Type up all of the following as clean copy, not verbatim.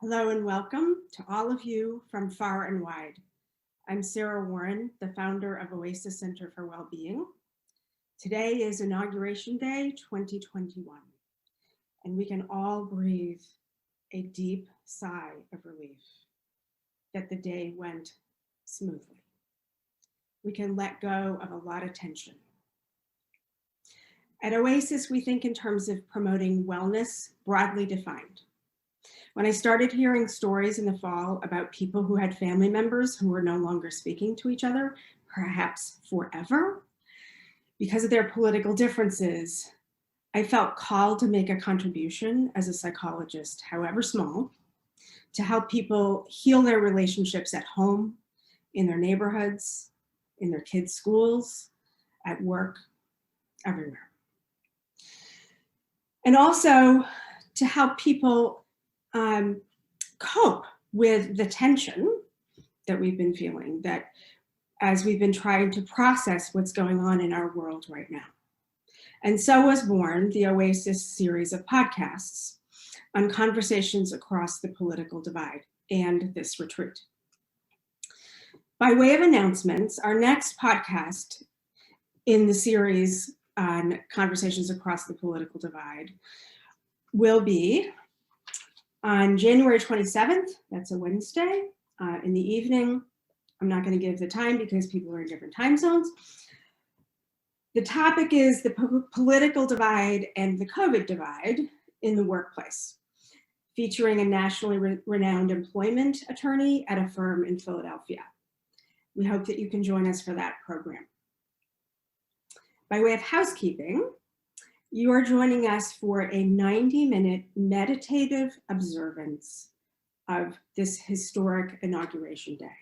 Hello and welcome to all of you from far and wide. I'm Sarah Warren, the founder of Oasis Center for Wellbeing. Today is Inauguration Day 2021, and we can all breathe a deep sigh of relief that the day went smoothly. We can let go of a lot of tension. At Oasis, we think in terms of promoting wellness, broadly defined. When I started hearing stories in the fall about people who had family members who were no longer speaking to each other, perhaps forever, because of their political differences, I felt called to make a contribution as a psychologist, however small, to help people heal their relationships at home, in their neighborhoods, in their kids' schools, at work, everywhere. And also to help people cope with the tension that we've been feeling, that as we've been trying to process what's going on in our world right now. And so was born the Oasis series of podcasts on conversations across the political divide and this retreat. By way of announcements, our next podcast in the series on conversations across the political divide will be on January 27th, that's a Wednesday, in the evening. I'm not going to give the time because people are in different time zones. The topic is the political divide and the COVID divide in the workplace, featuring a nationally renowned employment attorney at a firm in Philadelphia. We hope that you can join us for that program. By way of housekeeping, you are joining us for a 90-minute meditative observance of this historic Inauguration Day.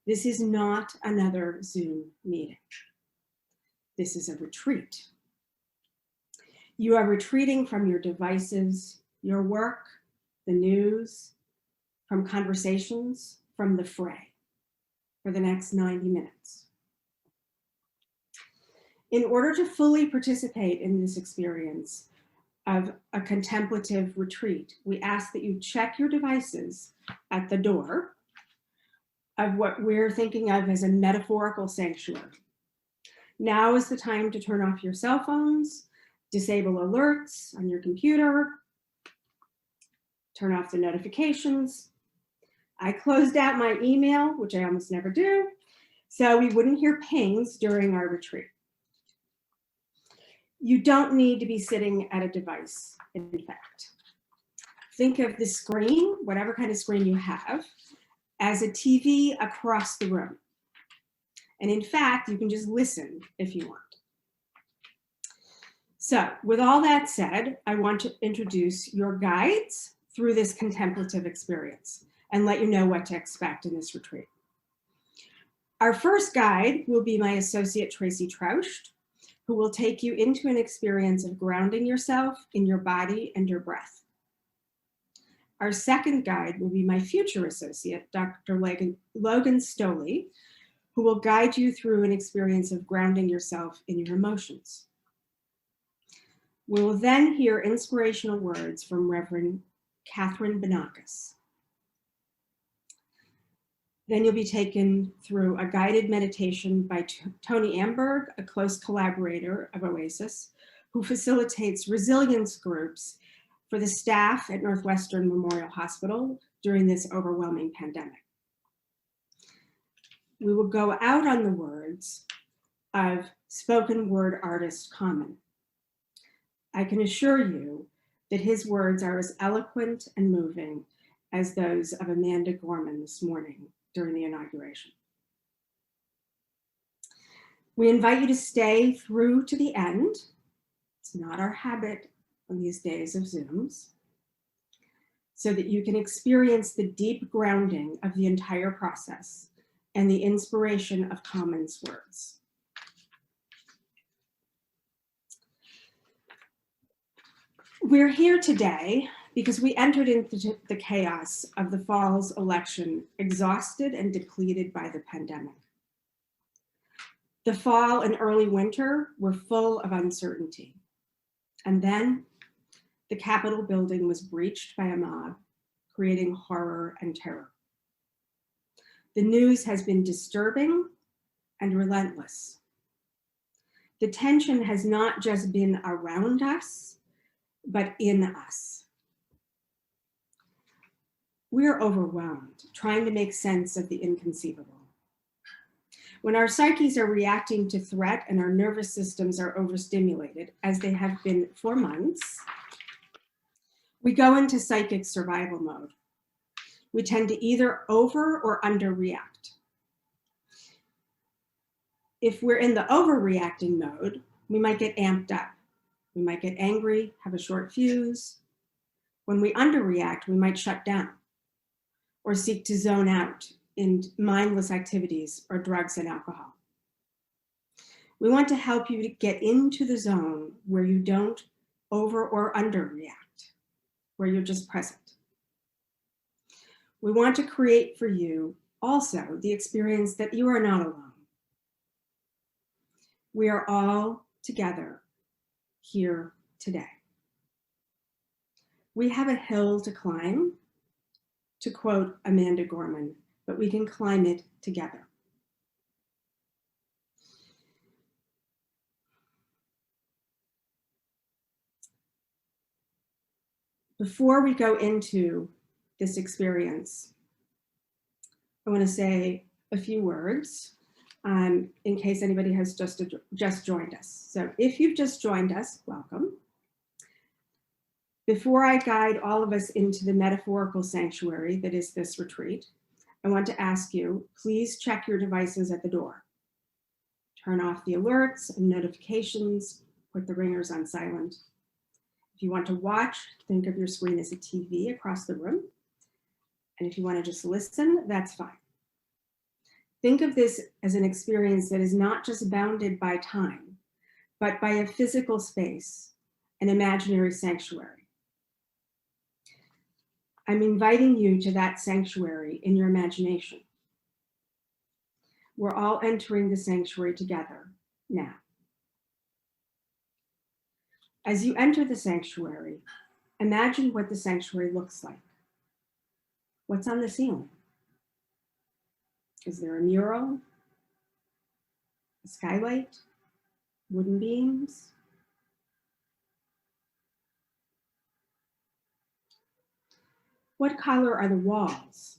This is not another Zoom meeting. This is a retreat. You are retreating from your devices, your work, the news, from conversations, from the fray for the next 90 minutes. In order to fully participate in this experience of a contemplative retreat, we ask that you check your devices at the door of what we're thinking of as a metaphorical sanctuary. Now is the time to turn off your cell phones, disable alerts on your computer, turn off the notifications. I closed out my email, which I almost never do, so we wouldn't hear pings during our retreat. You don't need to be sitting at a device, in fact. Think of the screen, whatever kind of screen you have, as a TV across the room. And in fact, you can just listen if you want. So with all that said, I want to introduce your guides through this contemplative experience and let you know what to expect in this retreat. Our first guide will be my associate, Tracy Trauscht, who will take you into an experience of grounding yourself in your body and your breath. Our second guide will be my future associate, Dr. Logan Stoley, who will guide you through an experience of grounding yourself in your emotions. We will then hear inspirational words from Reverend Kathryn Banakis. Then you'll be taken through a guided meditation by Tony Amberg, a close collaborator of Oasis, who facilitates resilience groups for the staff at Northwestern Memorial Hospital during this overwhelming pandemic. We will go out on the words of spoken word artist Common. I can assure you that his words are as eloquent and moving as those of Amanda Gorman this morning during the inauguration. We invite you to stay through to the end. It's not our habit on these days of Zooms, so that you can experience the deep grounding of the entire process and the inspiration of Common's words. We're here today because we entered into the chaos of the fall's election exhausted and depleted by the pandemic. The fall and early winter were full of uncertainty. And then the Capitol building was breached by a mob creating horror and terror. The news has been disturbing and relentless. The tension has not just been around us, but in us. We're overwhelmed, trying to make sense of the inconceivable. When our psyches are reacting to threat and our nervous systems are overstimulated, as they have been for months, we go into psychic survival mode. We tend to either over or underreact. If we're in the overreacting mode, we might get amped up. We might get angry, have a short fuse. When we underreact, we might shut down or seek to zone out in mindless activities or drugs and alcohol. We want to help you to get into the zone where you don't over or underreact, where you're just present. We want to create for you also the experience that you are not alone. We are all together here today. We have a hill to climb, to quote Amanda Gorman, but we can climb it together. Before we go into this experience, I want to say a few words in case anybody has just joined us. So if you've just joined us, welcome. Before I guide all of us into the metaphorical sanctuary that is this retreat, I want to ask you, please check your devices at the door. Turn off the alerts and notifications, put the ringers on silent. If you want to watch, think of your screen as a TV across the room. And if you want to just listen, that's fine. Think of this as an experience that is not just bounded by time, but by a physical space, an imaginary sanctuary. I'm inviting you to that sanctuary in your imagination. We're all entering the sanctuary together now. As you enter the sanctuary, imagine what the sanctuary looks like. What's on the ceiling? Is there a mural, a skylight, wooden beams? What color are the walls?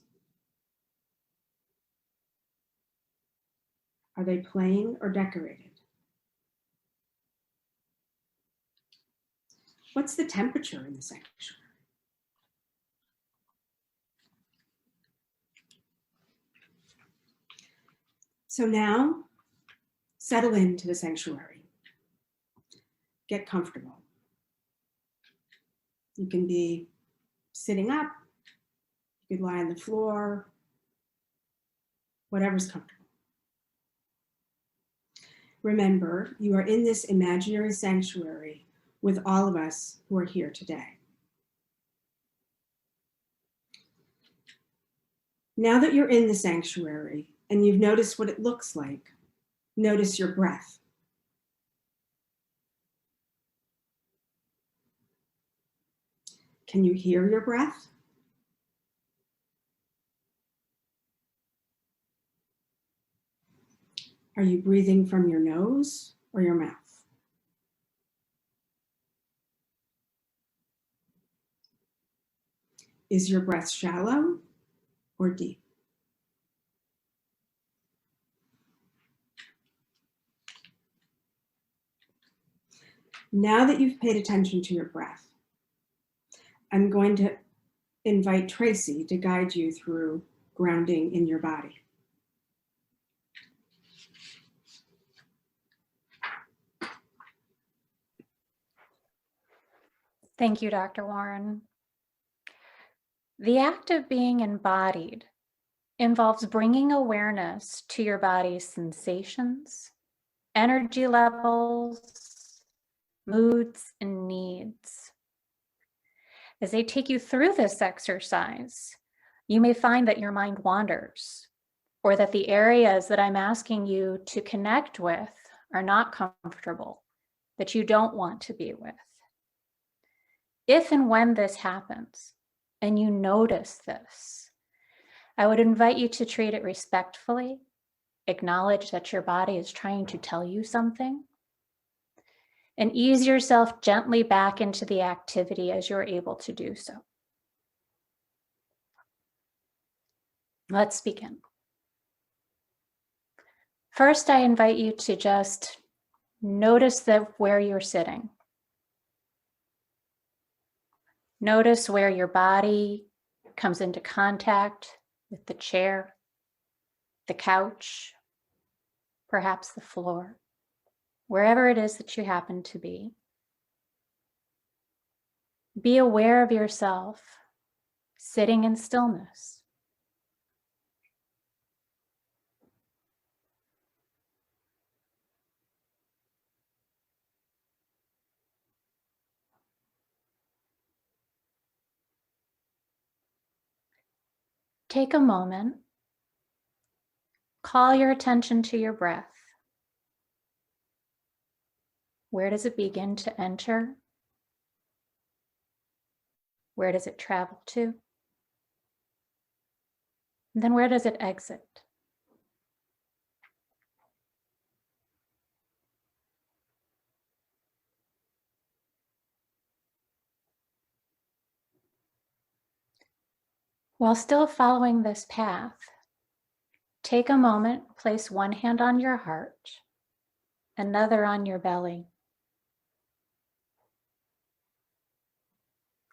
Are they plain or decorated? What's the temperature in the sanctuary? So now, settle into the sanctuary. Get comfortable. You can be sitting up, you could lie on the floor, whatever's comfortable. Remember, you are in this imaginary sanctuary with all of us who are here today. Now that you're in the sanctuary and you've noticed what it looks like, notice your breath. Can you hear your breath? Are you breathing from your nose or your mouth? Is your breath shallow or deep? Now that you've paid attention to your breath, I'm going to invite Tracy to guide you through grounding in your body. Thank you, Dr. Warren. The act of being embodied involves bringing awareness to your body's sensations, energy levels, moods, and needs. As I take you through this exercise, you may find that your mind wanders, or that the areas that I'm asking you to connect with are not comfortable, that you don't want to be with. If and when this happens, and you notice this, I would invite you to treat it respectfully, acknowledge that your body is trying to tell you something, and ease yourself gently back into the activity as you're able to do so. Let's begin. First, I invite you to just notice where you're sitting. Notice where your body comes into contact with the chair, the couch, perhaps the floor, wherever it is that you happen to be. Be aware of yourself sitting in stillness. Take a moment, call your attention to your breath. Where does it begin to enter? Where does it travel to? And then where does it exit? While still following this path, take a moment, place one hand on your heart, another on your belly.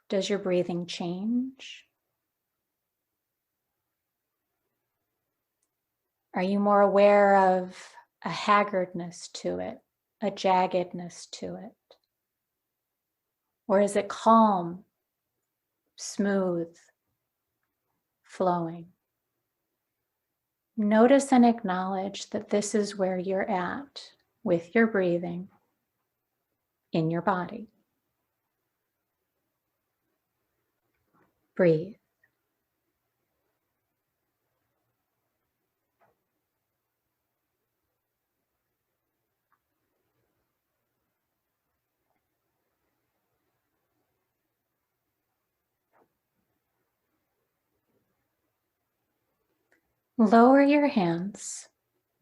Does your breathing change? Are you more aware of a haggardness to it, a jaggedness to it? Or is it calm, smooth, flowing? Notice and acknowledge that this is where you're at with your breathing in your body. Breathe. Lower your hands.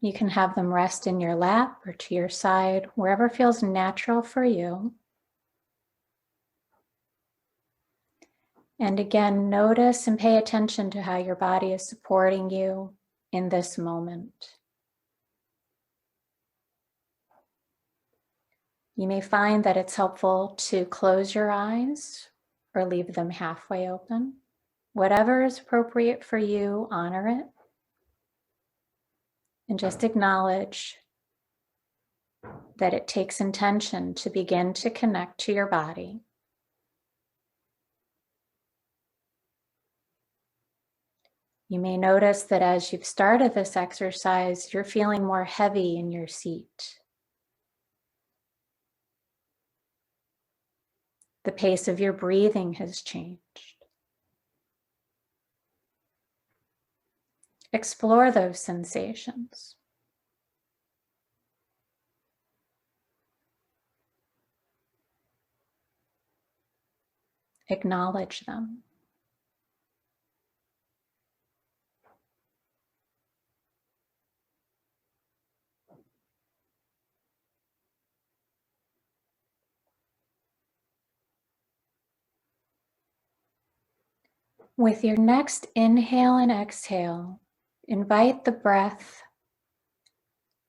You can have them rest in your lap or to your side, wherever feels natural for you. And again, notice and pay attention to how your body is supporting you in this moment. You may find that it's helpful to close your eyes or leave them halfway open. Whatever is appropriate for you, honor it. And just acknowledge that it takes intention to begin to connect to your body. You may notice that as you've started this exercise, you're feeling more heavy in your seat. The pace of your breathing has changed. Explore those sensations. Acknowledge them. With your next inhale and exhale, invite the breath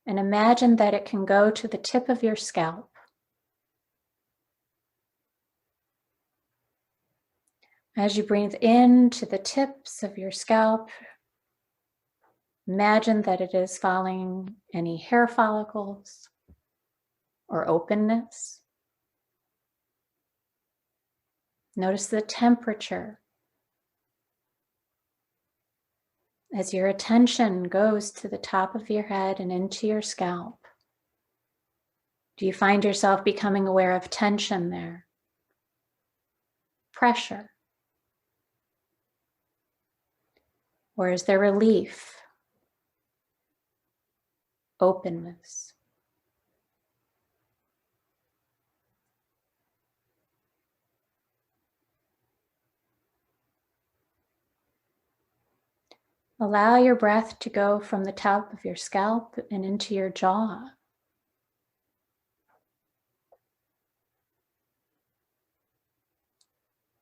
and imagine that it can go to the tip of your scalp. As you breathe in to the tips of your scalp, imagine that it is following any hair follicles or openness. Notice the temperature. As your attention goes to the top of your head and into your scalp, do you find yourself becoming aware of tension there? Pressure? Or is there relief? Openness? Allow your breath to go from the top of your scalp and into your jaw.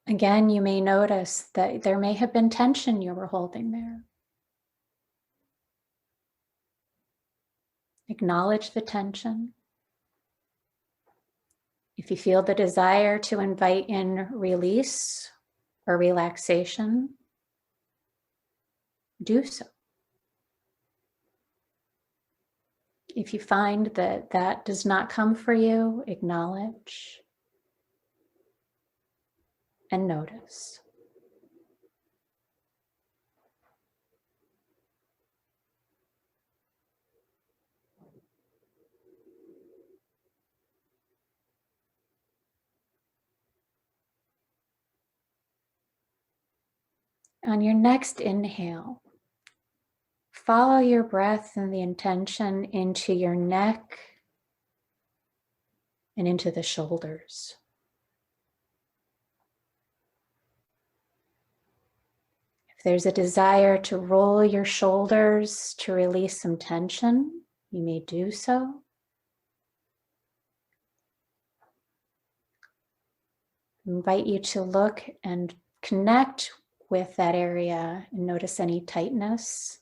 Again, you may notice that there may have been tension you were holding there. Acknowledge the tension. If you feel the desire to invite in release or relaxation, do so. If you find that that does not come for you, acknowledge and notice. On your next inhale, follow your breath and the intention into your neck and into the shoulders. If there's a desire to roll your shoulders to release some tension, you may do so. I invite you to look and connect with that area and notice any tightness.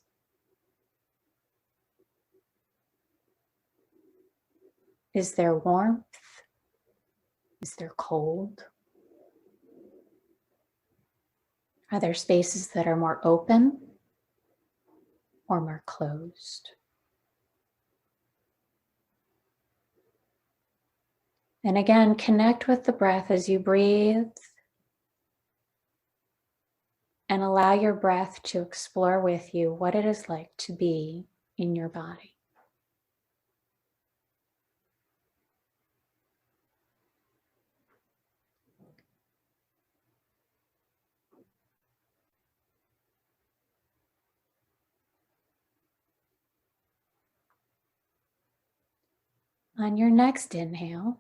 Is there warmth? Is there cold? Are there spaces that are more open or more closed? And again, connect with the breath as you breathe and allow your breath to explore with you what it is like to be in your body. On your next inhale,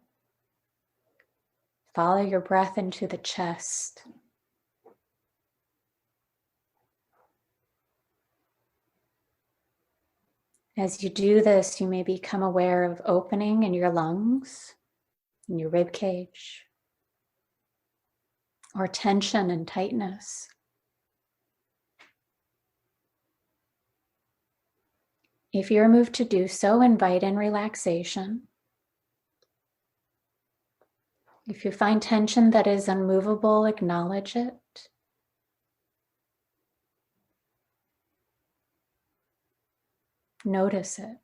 follow your breath into the chest. As you do this, you may become aware of opening in your lungs, in your rib cage, or tension and tightness. If you're moved to do so, invite in relaxation. If you find tension that is unmovable, acknowledge it. Notice it.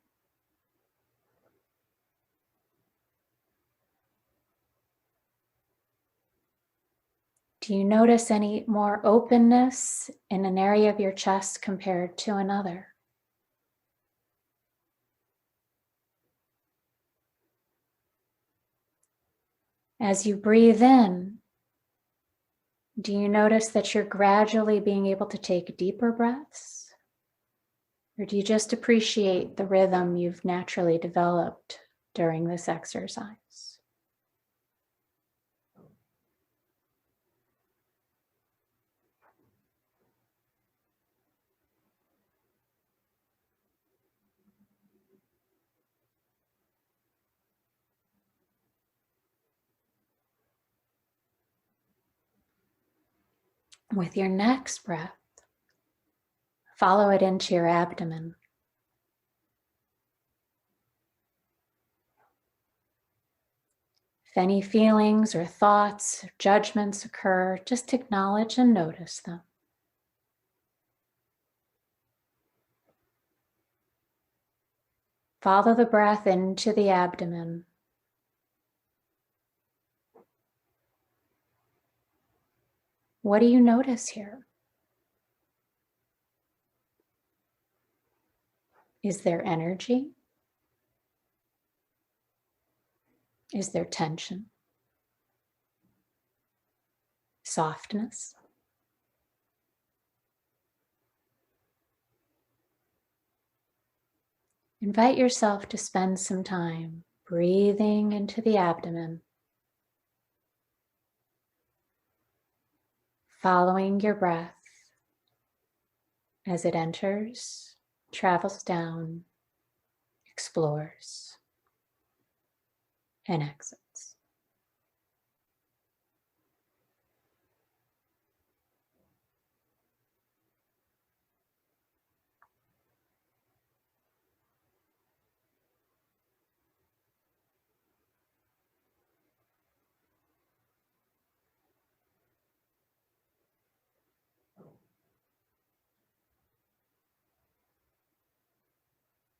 Do you notice any more openness in an area of your chest compared to another? As you breathe in, do you notice that you're gradually being able to take deeper breaths? Or do you just appreciate the rhythm you've naturally developed during this exercise? With your next breath, follow it into your abdomen. If any feelings or thoughts, or judgments occur, just acknowledge and notice them. Follow the breath into the abdomen. What do you notice here? Is there energy? Is there tension? Softness? Invite yourself to spend some time breathing into the abdomen, following your breath as it enters, travels down, explores, and exits.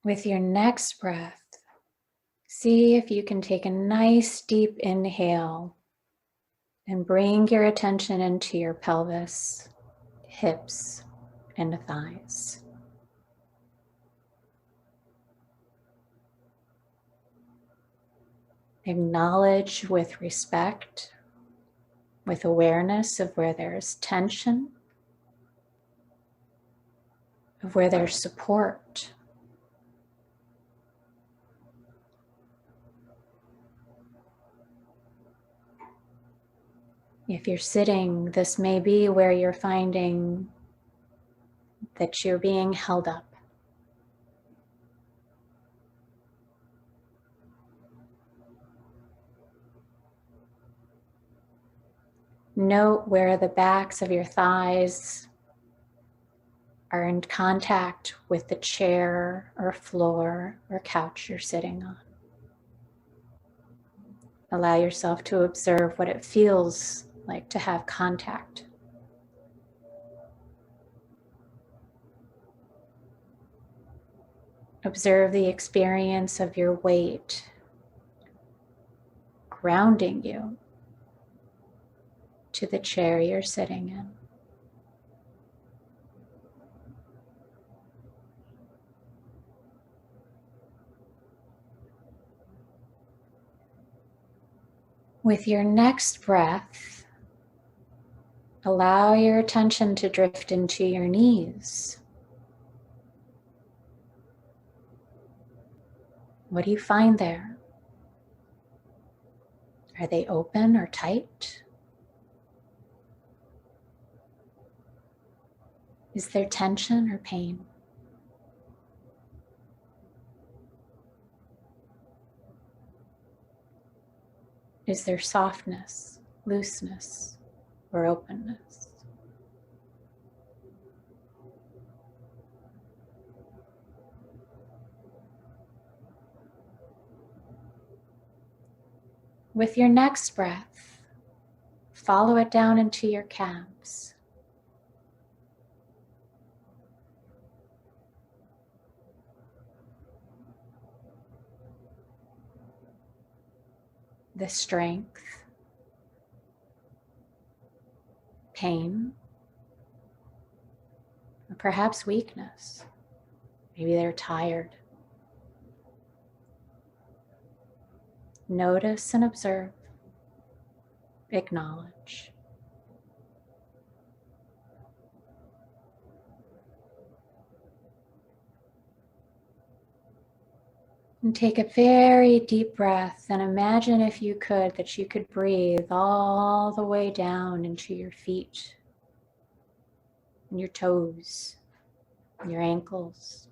With your next breath, see if you can take a nice deep inhale and bring your attention into your pelvis, hips, and thighs. Acknowledge with respect, with awareness of where there is tension, of where there's support. If you're sitting, this may be where you're finding that you're being held up. Note where the backs of your thighs are in contact with the chair or floor or couch you're sitting on. Allow yourself to observe what it feels like to have contact. Observe the experience of your weight grounding you to the chair you're sitting in. With your next breath, allow your attention to drift into your knees. What do you find there? Are they open or tight? Is there tension or pain? Is there softness, looseness, or openness? With your next breath, follow it down into your calves. The strength, pain, or perhaps weakness. Maybe they're tired. Notice and observe. Acknowledge. And take a very deep breath and imagine, if you could, that you could breathe all the way down into your feet and your toes, and your ankles.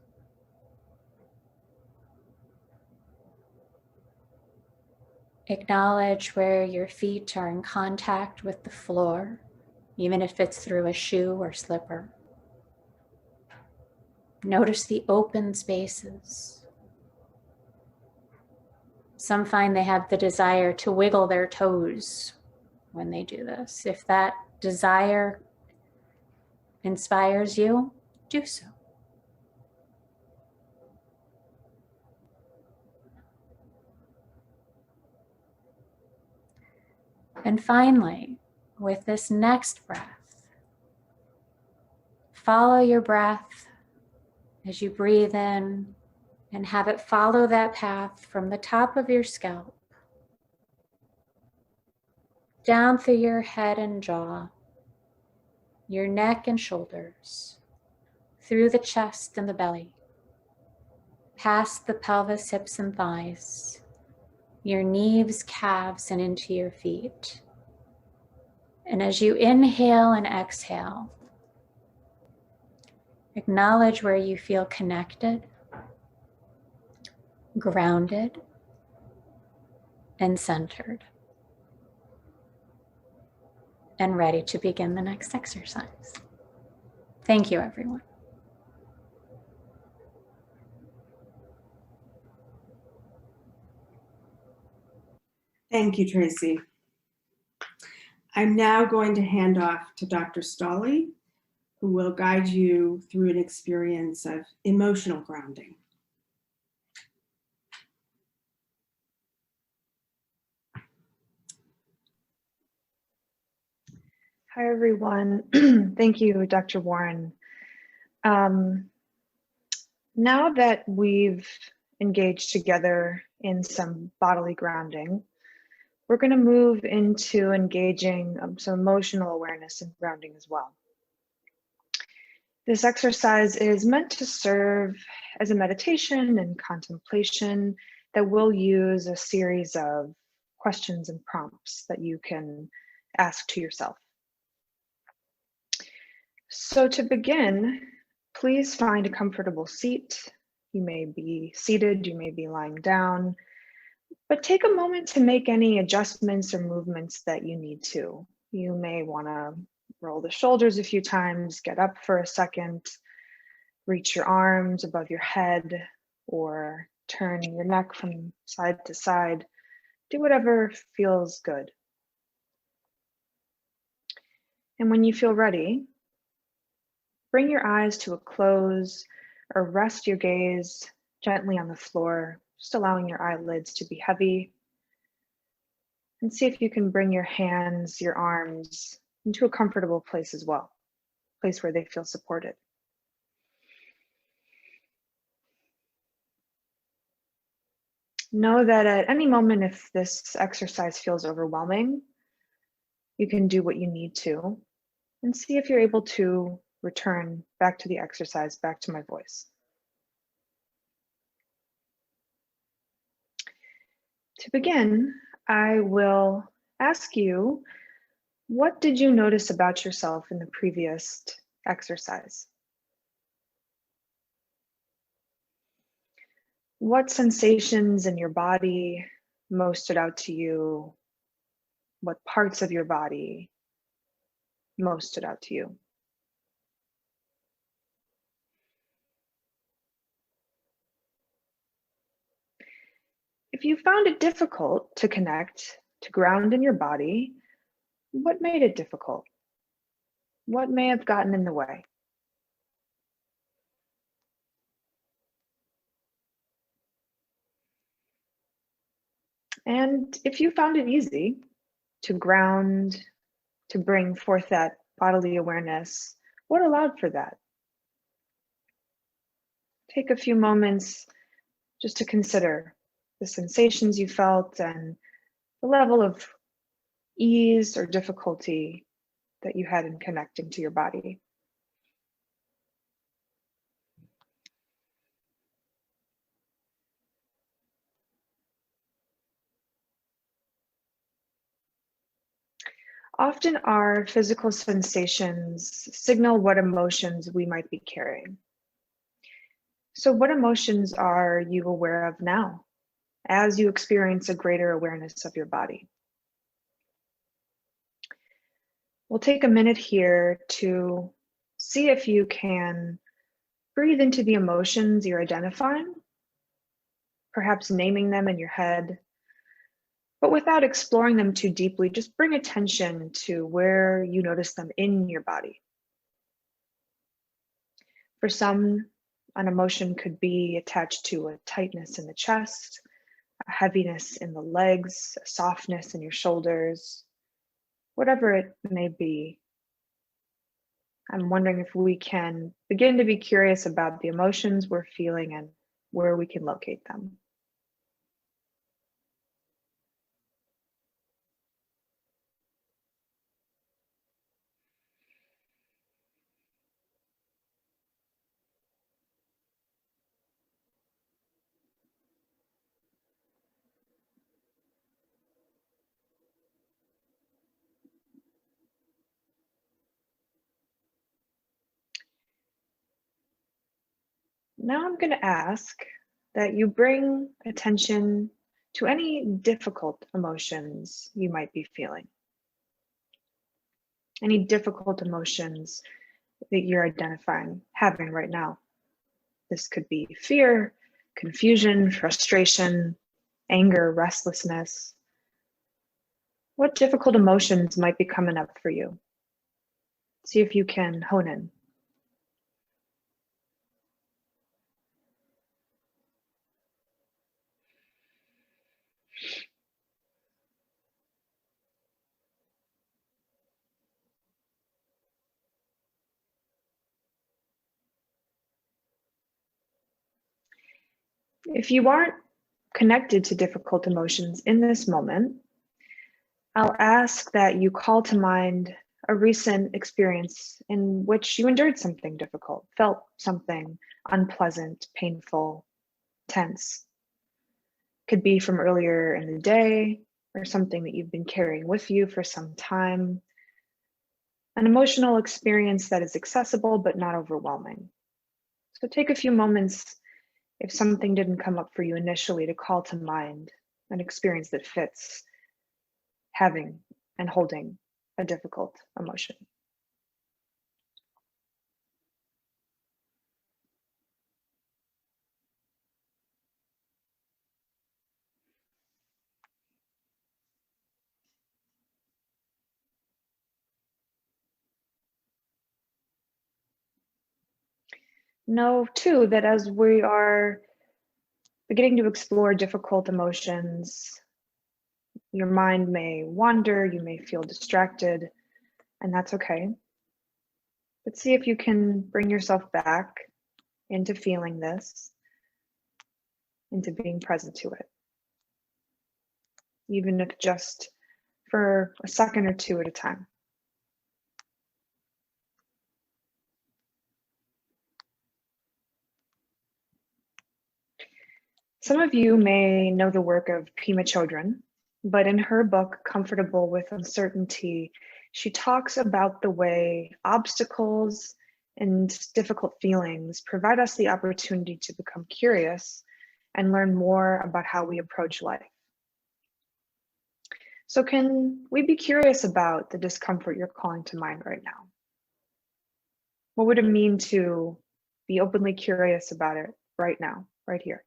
Acknowledge where your feet are in contact with the floor, even if it's through a shoe or slipper. Notice the open spaces. Some find they have the desire to wiggle their toes when they do this. If that desire inspires you, do so. And finally, with this next breath, follow your breath as you breathe in and have it follow that path from the top of your scalp, down through your head and jaw, your neck and shoulders, through the chest and the belly, past the pelvis, hips, and thighs, your knees, calves, and into your feet. And as you inhale and exhale, Acknowledge where you feel connected, grounded, and centered, and ready to begin the next exercise. Thank you, everyone. Thank you, Tracy. I'm now going to hand off to Dr. Stolle, who will guide you through an experience of emotional grounding. Hi, everyone. Thank you, Dr. Warren. Now that we've engaged together in some bodily grounding, we're going to move into engaging some emotional awareness and grounding as well. This exercise is meant to serve as a meditation and contemplation that will use a series of questions and prompts that you can ask to yourself. So to begin, please find a comfortable seat. You may be seated, you may be lying down, but take a moment to make any adjustments or movements that you need to. You may want to roll the shoulders a few times, get up for a second, reach your arms above your head, or turn your neck from side to side. Do whatever feels good. And when you feel ready, bring your eyes to a close or rest your gaze gently on the floor, just allowing your eyelids to be heavy. And see if you can bring your hands, your arms into a comfortable place as well, a place where they feel supported. Know that at any moment, if this exercise feels overwhelming, you can do what you need to and see if you're able to return back to the exercise, back to my voice. To begin, I will ask you, what did you notice about yourself in the previous exercise? What sensations in your body most stood out to you? What parts of your body most stood out to you? If you found it difficult to connect, to ground in your body, what made it difficult? What may have gotten in the way? And if you found it easy to ground, to bring forth that bodily awareness, what allowed for that? Take a few moments just to consider the sensations you felt and the level of ease or difficulty that you had in connecting to your body. Often our physical sensations signal what emotions we might be carrying. So what emotions are you aware of now as you experience a greater awareness of your body? We'll take a minute here to see if you can breathe into the emotions you're identifying, perhaps naming them in your head, but without exploring them too deeply. Just bring attention to where you notice them in your body. For some, an emotion could be attached to a tightness in the chest, a heaviness in the legs, a softness in your shoulders, whatever it may be. I'm wondering if we can begin to be curious about the emotions we're feeling and where we can locate them. Now I'm going to ask that you bring attention to any difficult emotions you might be feeling. Any difficult emotions that you're identifying, having right now. This could be fear, confusion, frustration, anger, restlessness. What difficult emotions might be coming up for you? See if you can hone in. If you aren't connected to difficult emotions in this moment, I'll ask that you call to mind a recent experience in which you endured something difficult, felt something unpleasant, painful, tense. Could be from earlier in the day or something that you've been carrying with you for some time. An emotional experience that is accessible but not overwhelming. So take a few moments, if something didn't come up for you initially, to call to mind an experience that fits having and holding a difficult emotion. Know too that as we are beginning to explore difficult emotions, your mind may wander, you may feel distracted, and that's okay. But see if you can bring yourself back into feeling this, into being present to it, even if just for a second or two at a time. Some of you may know the work of Pema Chodron, but in her book, Comfortable with Uncertainty, she talks about the way obstacles and difficult feelings provide us the opportunity to become curious and learn more about how we approach life. So can we be curious about the discomfort you're calling to mind right now? What would it mean to be openly curious about it right now, right here?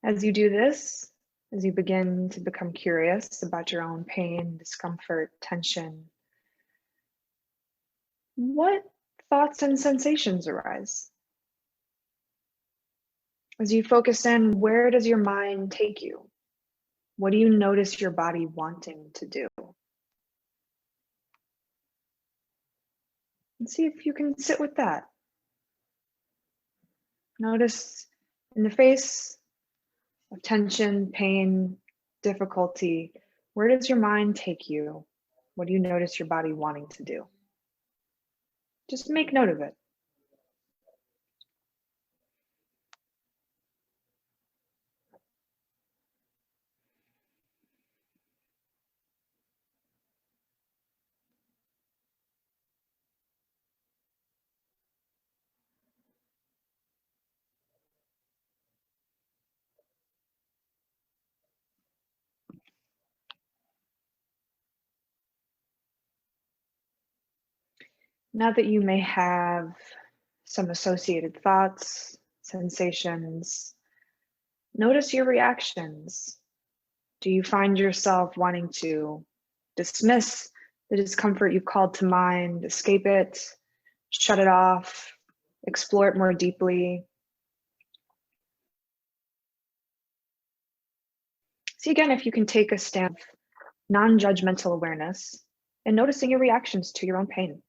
As you do this, as you begin to become curious about your own pain, discomfort, tension, what thoughts and sensations arise? As you focus in, where does your mind take you? What do you notice your body wanting to do? And see if you can sit with that. Notice in the face of tension, pain, difficulty, where does your mind take you? What do you notice your body wanting to do? Just make note of it. Now that you may have some associated thoughts, sensations, notice your reactions. Do you find yourself wanting to dismiss the discomfort you've called to mind, escape it, shut it off, explore it more deeply? See again if you can take a stand of non-judgmental awareness and noticing your reactions to your own pain.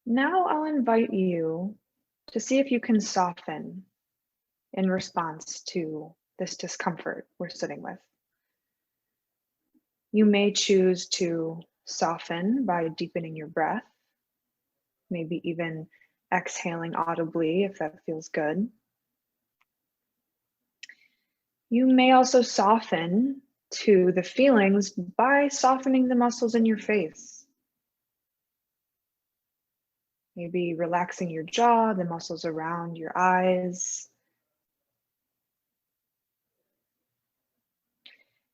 Now I'll invite you to see if you can soften in response to this discomfort we're sitting with. You may choose to soften by deepening your breath, maybe even exhaling audibly if that feels good. You may also soften to the feelings by softening the muscles in your face. Maybe relaxing your jaw, the muscles around your eyes.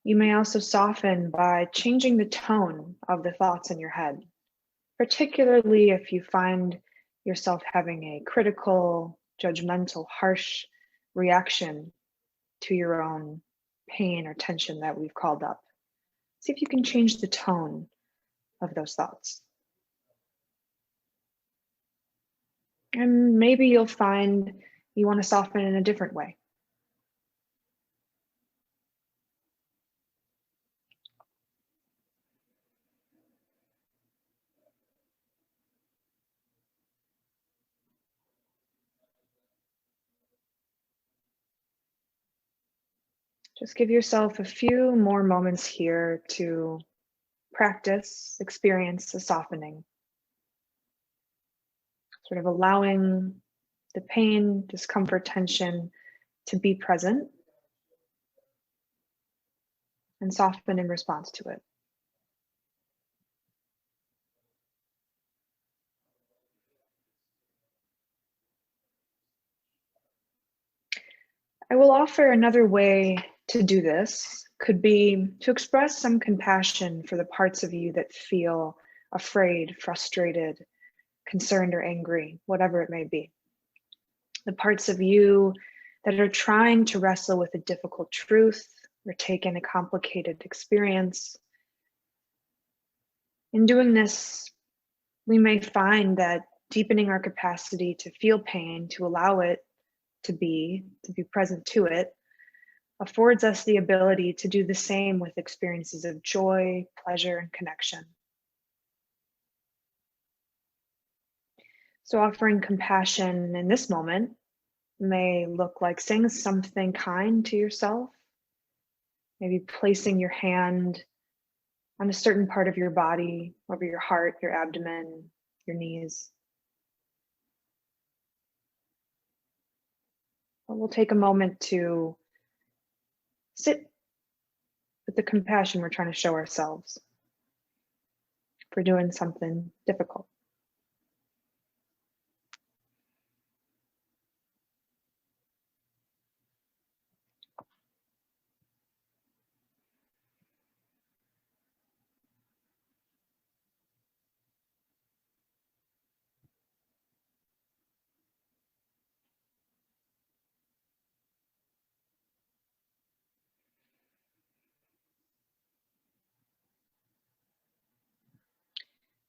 You may also soften by changing the tone of the thoughts in your head, particularly if you find yourself having a critical, judgmental, harsh reaction to your own pain or tension that we've called up. See if you can change the tone of those thoughts. And maybe you'll find you want to soften in a different way. Just give yourself a few more moments here to practice, experience the softening. Sort of allowing the pain, discomfort, tension to be present and soften in response to it. I will offer another way to do this. Could be to express some compassion for the parts of you that feel afraid, frustrated, concerned, or angry, whatever it may be. The parts of you that are trying to wrestle with a difficult truth or take in a complicated experience. In doing this, we may find that deepening our capacity to feel pain, to allow it to be present to it, affords us the ability to do the same with experiences of joy, pleasure, and connection. So offering compassion in this moment may look like saying something kind to yourself, maybe placing your hand on a certain part of your body, over your heart, your abdomen, your knees. But we'll take a moment to sit with the compassion we're trying to show ourselves for doing something difficult.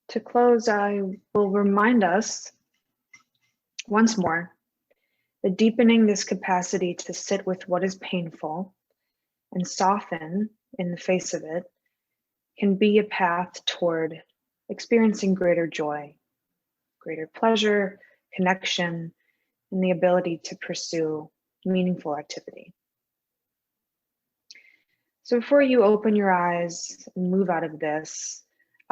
To close, I will remind us once more that deepening this capacity to sit with what is painful and soften in the face of it can be a path toward experiencing greater joy, greater pleasure, connection, and the ability to pursue meaningful activity. So before you open your eyes and move out of this,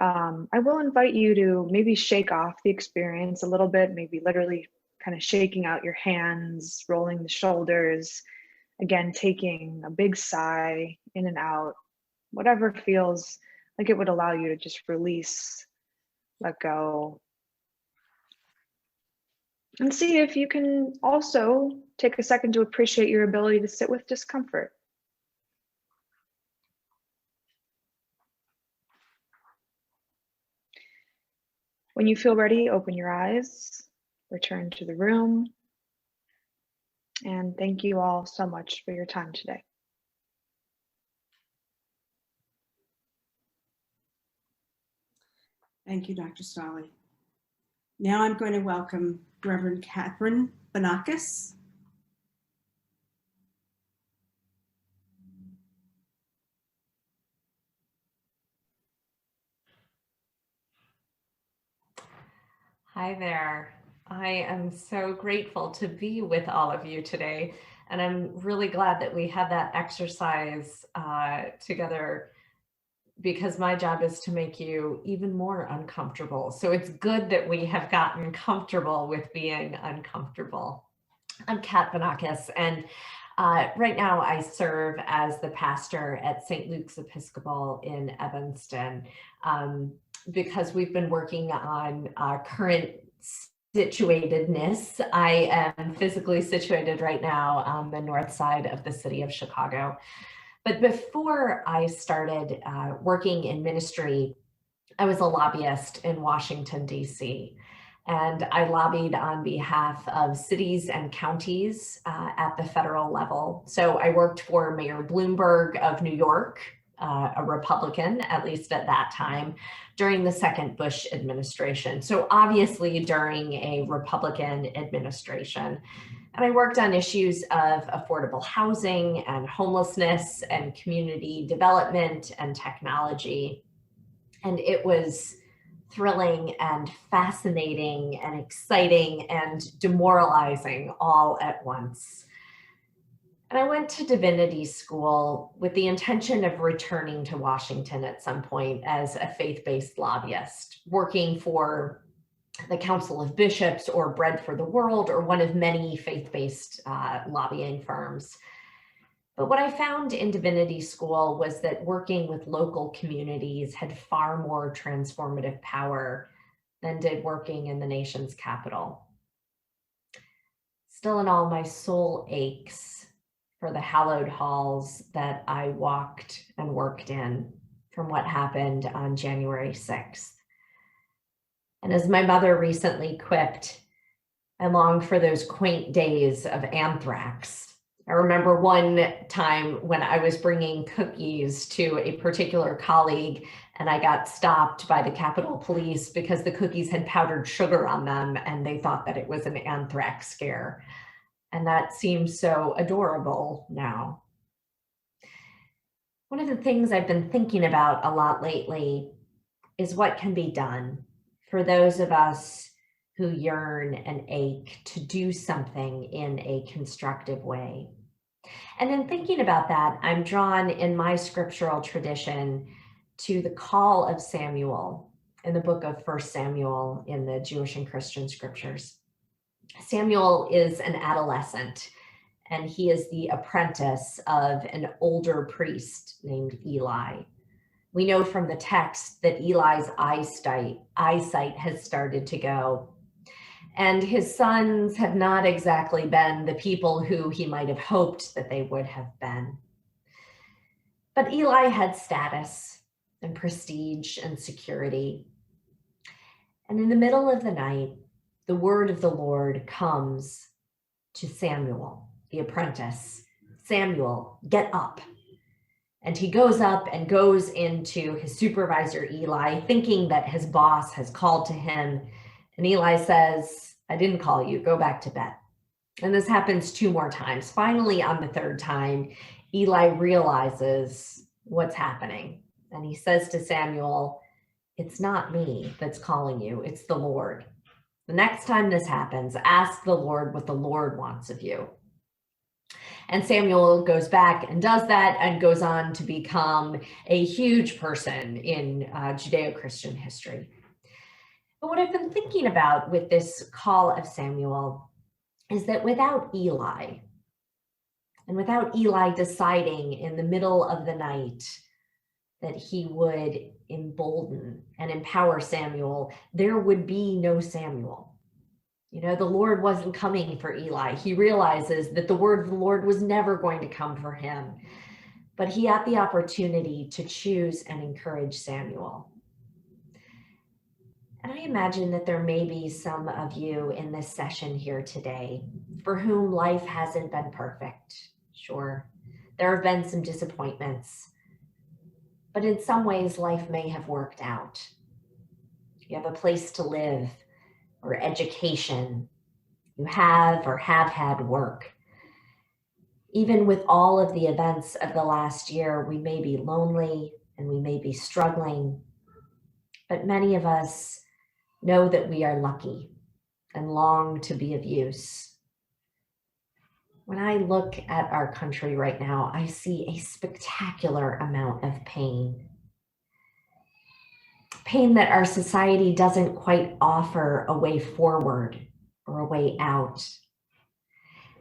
I will invite you to maybe shake off the experience a little bit, maybe literally kind of shaking out your hands, rolling the shoulders, again, taking a big sigh in and out, whatever feels like it would allow you to just release, let go. And see if you can also take a second to appreciate your ability to sit with discomfort. When you feel ready, open your eyes, return to the room, and thank you all so much for your time today. Thank you, Dr. Stolle. Now I'm going to welcome Reverend Kathryn Banakis. Hi there. I am so grateful to be with all of you today. And I'm really glad that we had that exercise together, because my job is to make you even more uncomfortable. So it's good that we have gotten comfortable with being uncomfortable. I'm Kathryn Banakis, and right now I serve as the pastor at St. Luke's Episcopal in Evanston, because we've been working on current situatedness. I am physically situated right now on the north side of the city of Chicago. But before I started working in ministry, I was a lobbyist in Washington, D.C., and I lobbied on behalf of cities and counties at the federal level. So I worked for Mayor Bloomberg of New York, a Republican, at least at that time, during the second Bush administration. So obviously during a Republican administration. And I worked on issues of affordable housing and homelessness and community development and technology. And it was thrilling and fascinating and exciting and demoralizing all at once. And I went to divinity school with the intention of returning to Washington at some point as a faith-based lobbyist, working for the Council of Bishops or Bread for the World, or one of many faith-based lobbying firms. But what I found in divinity school was that working with local communities had far more transformative power than did working in the nation's capital. Still in all, my soul aches for the hallowed halls that I walked and worked in from what happened on January 6th. And as my mother recently quipped, I long for those quaint days of anthrax. I remember one time when I was bringing cookies to a particular colleague and I got stopped by the Capitol Police because the cookies had powdered sugar on them and they thought that it was an anthrax scare. And that seems so adorable now. One of the things I've been thinking about a lot lately is what can be done for those of us who yearn and ache to do something in a constructive way. And in thinking about that, I'm drawn in my scriptural tradition to the call of Samuel in the book of 1 Samuel in the Jewish and Christian scriptures. Samuel is an adolescent, and he is the apprentice of an older priest named Eli. We know from the text that Eli's eyesight has started to go, and his sons have not exactly been the people who he might have hoped that they would have been. But Eli had status and prestige and security. And in the middle of the night, the word of the Lord comes to Samuel, the apprentice. Samuel, get up. And he goes up and goes into his supervisor, Eli, thinking that his boss has called to him. And Eli says, I didn't call you, go back to bed. And this happens 2 more times. Finally, on the 3rd time, Eli realizes what's happening. And he says to Samuel, it's not me that's calling you, it's the Lord. The next time this happens, ask the Lord what the Lord wants of you. And Samuel goes back and does that and goes on to become a huge person in Judeo-Christian history. But what I've been thinking about with this call of Samuel is that without Eli, and without Eli deciding in the middle of the night that he would embolden and empower Samuel, there would be no Samuel. You know, the Lord wasn't coming for Eli. He realizes that the word of the Lord was never going to come for him, but he had the opportunity to choose and encourage Samuel. And I imagine that there may be some of you in this session here today for whom life hasn't been perfect. Sure, there have been some disappointments, but in some ways life may have worked out. You have a place to live, or education, you have or have had work. Even with all of the events of the last year, we may be lonely and we may be struggling, but many of us know that we are lucky and long to be of use. When I look at our country right now, I see a spectacular amount of pain. Pain that our society doesn't quite offer a way forward or a way out.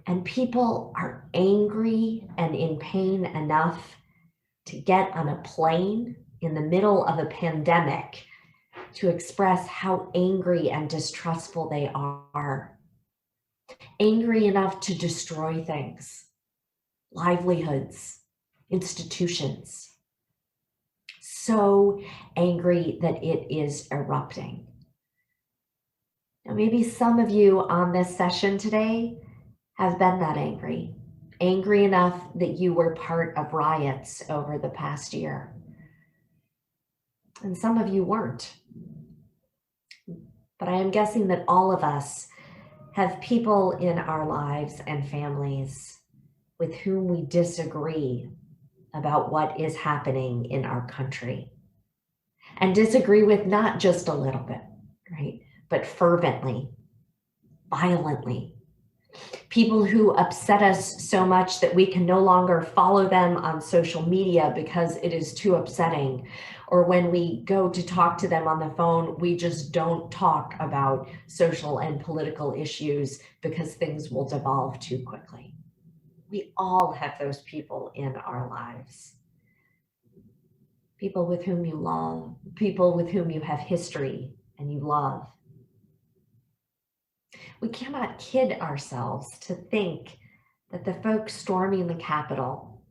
And people are angry and in pain enough to get on a plane in the middle of a pandemic to express how angry and distrustful they are. Angry enough to destroy things, livelihoods, institutions. So angry that it is erupting. Now, maybe some of you on this session today have been that angry enough that you were part of riots over the past year. And some of you weren't. But I am guessing that all of us have people in our lives and families with whom we disagree about what is happening in our country. And disagree with not just a little bit, right? But fervently, violently. People who upset us so much that we can no longer follow them on social media because it is too upsetting. Or when we go to talk to them on the phone, we just don't talk about social and political issues because things will devolve too quickly. We all have those people in our lives. People with whom you love, people with whom you have history and you love. We cannot kid ourselves to think that the folks storming the Capitol,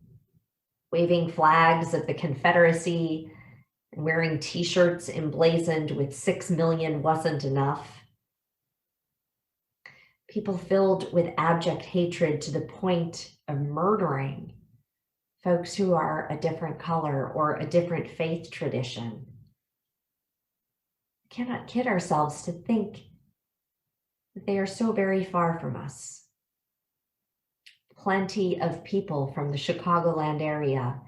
waving flags of the Confederacy and wearing t-shirts emblazoned with 6 million wasn't enough. People filled with abject hatred to the point of murdering folks who are a different color or a different faith tradition. We cannot kid ourselves to think that they are so very far from us. Plenty of people from the Chicagoland area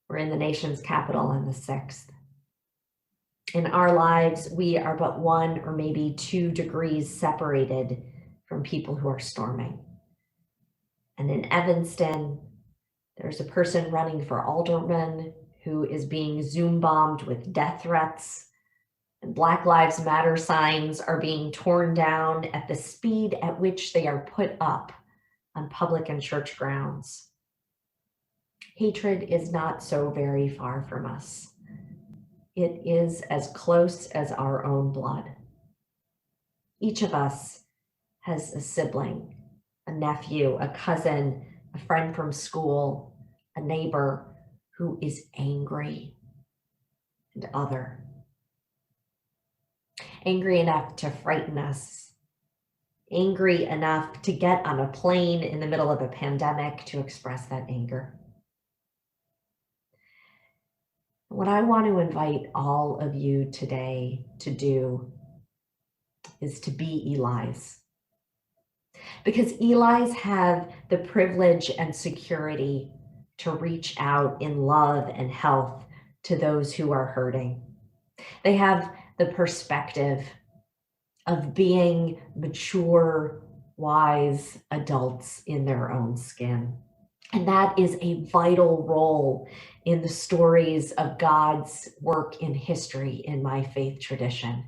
were in the nation's capital on the 6th. In our lives, we are but 1 or maybe 2 degrees separated from people who are storming. And in Evanston, there's a person running for alderman who is being Zoom bombed with death threats. And Black Lives Matter signs are being torn down at the speed at which they are put up on public and church grounds. Hatred is not so very far from us. It is as close as our own blood. Each of us has a sibling, a nephew, a cousin, a friend from school, a neighbor who is angry and other. Angry enough to frighten us, angry enough to get on a plane in the middle of a pandemic to express that anger. What I want to invite all of you today to do is to be Eli's. Because Eli's have the privilege and security to reach out in love and health to those who are hurting. They have the perspective of being mature, wise adults in their own skin. And that is a vital role in the stories of God's work in history in my faith tradition.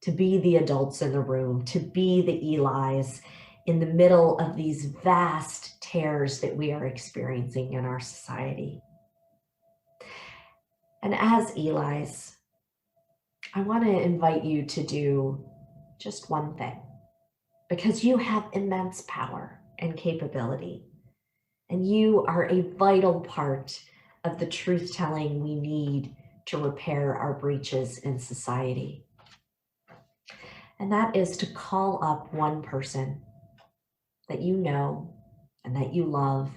To be the adults in the room, to be the Eli's in the middle of these vast tears that we are experiencing in our society. And as Eli's, I want to invite you to do just one thing, because you have immense power and capability, and you are a vital part of the truth-telling we need to repair our breaches in society. And that is to call up one person that you know and that you love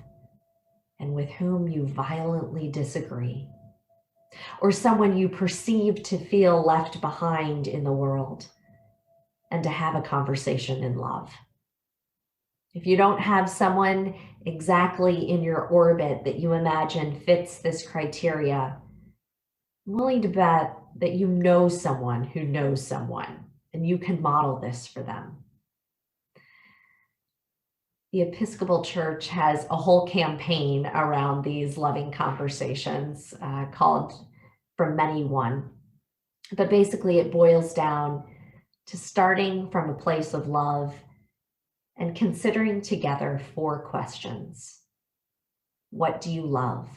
and with whom you violently disagree, or someone you perceive to feel left behind in the world, and to have a conversation in love. If you don't have someone exactly in your orbit that you imagine fits this criteria, I'm willing to bet that you know someone who knows someone, and you can model this for them. The Episcopal Church has a whole campaign around these loving conversations called From Many One. But basically it boils down to starting from a place of love and considering together 4 questions. What do you love?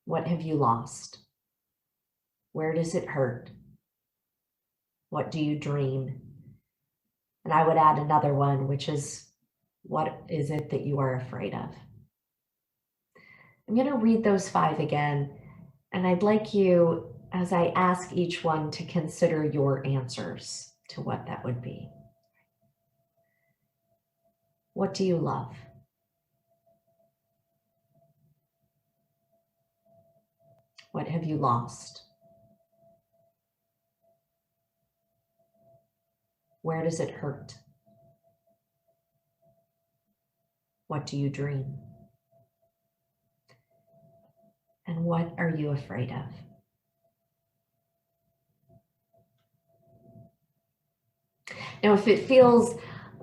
What have you lost? Where does it hurt? What do you dream? And I would add another one, which is, what is it that you are afraid of? I'm going to read those 5 again, and I'd like you, as I ask each one, to consider your answers to what that would be. What do you love? What have you lost? Where does it hurt? What do you dream? And what are you afraid of? Now, if it feels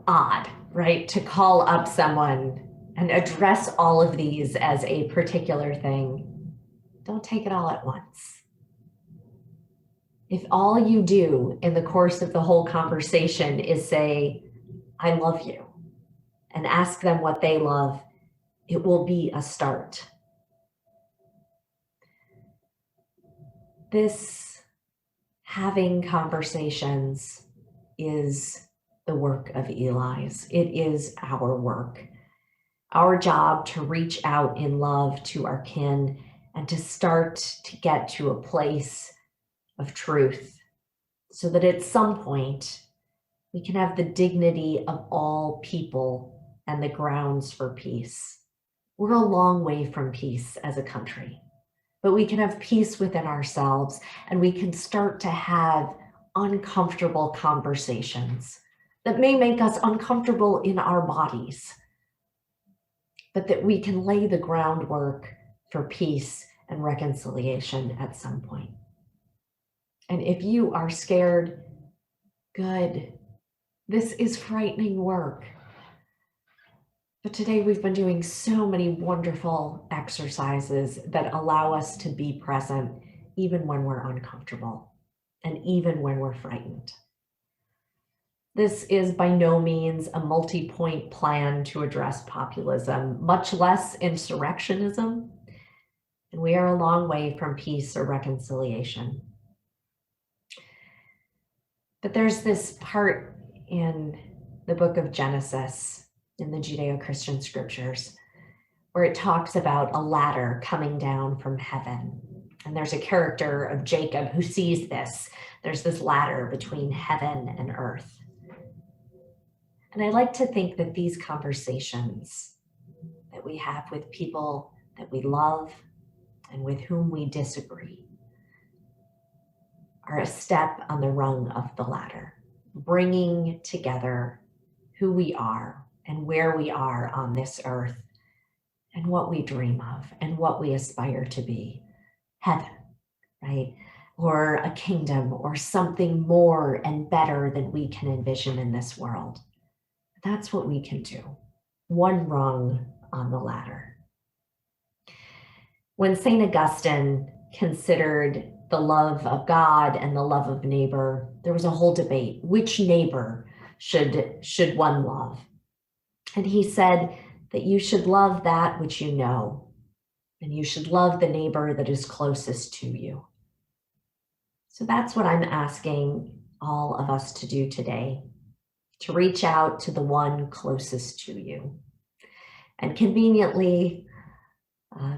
odd, right, to call up someone and address all of these as a particular thing, don't take it all at once. If all you do in the course of the whole conversation is say, I love you, and ask them what they love, it will be a start. This having conversations is the work of Eli's. It is our work, our job to reach out in love to our kin and to start to get to a place of truth so that at some point we can have the dignity of all people and the grounds for peace. We're a long way from peace as a country, but we can have peace within ourselves, and we can start to have uncomfortable conversations that may make us uncomfortable in our bodies, but that we can lay the groundwork for peace and reconciliation at some point. And if you are scared, good. This is frightening work. But today we've been doing so many wonderful exercises that allow us to be present even when we're uncomfortable and even when we're frightened. This is by no means a multi-point plan to address populism, much less insurrectionism. And we are a long way from peace or reconciliation. But there's this part in the book of Genesis, in the Judeo-Christian scriptures, where it talks about a ladder coming down from heaven. And there's a character of Jacob who sees this. There's this ladder between heaven and earth. And I like to think that these conversations that we have with people that we love and with whom we disagree are a step on the rung of the ladder, bringing together who we are and where we are on this earth and what we dream of and what we aspire to be. Heaven, right? Or a kingdom or something more and better than we can envision in this world. That's what we can do. One rung on the ladder. When St. Augustine considered the love of God and the love of neighbor, there was a whole debate. Which neighbor should one love? And he said that you should love that which you know, and you should love the neighbor that is closest to you. So that's what I'm asking all of us to do today, to reach out to the one closest to you. And conveniently,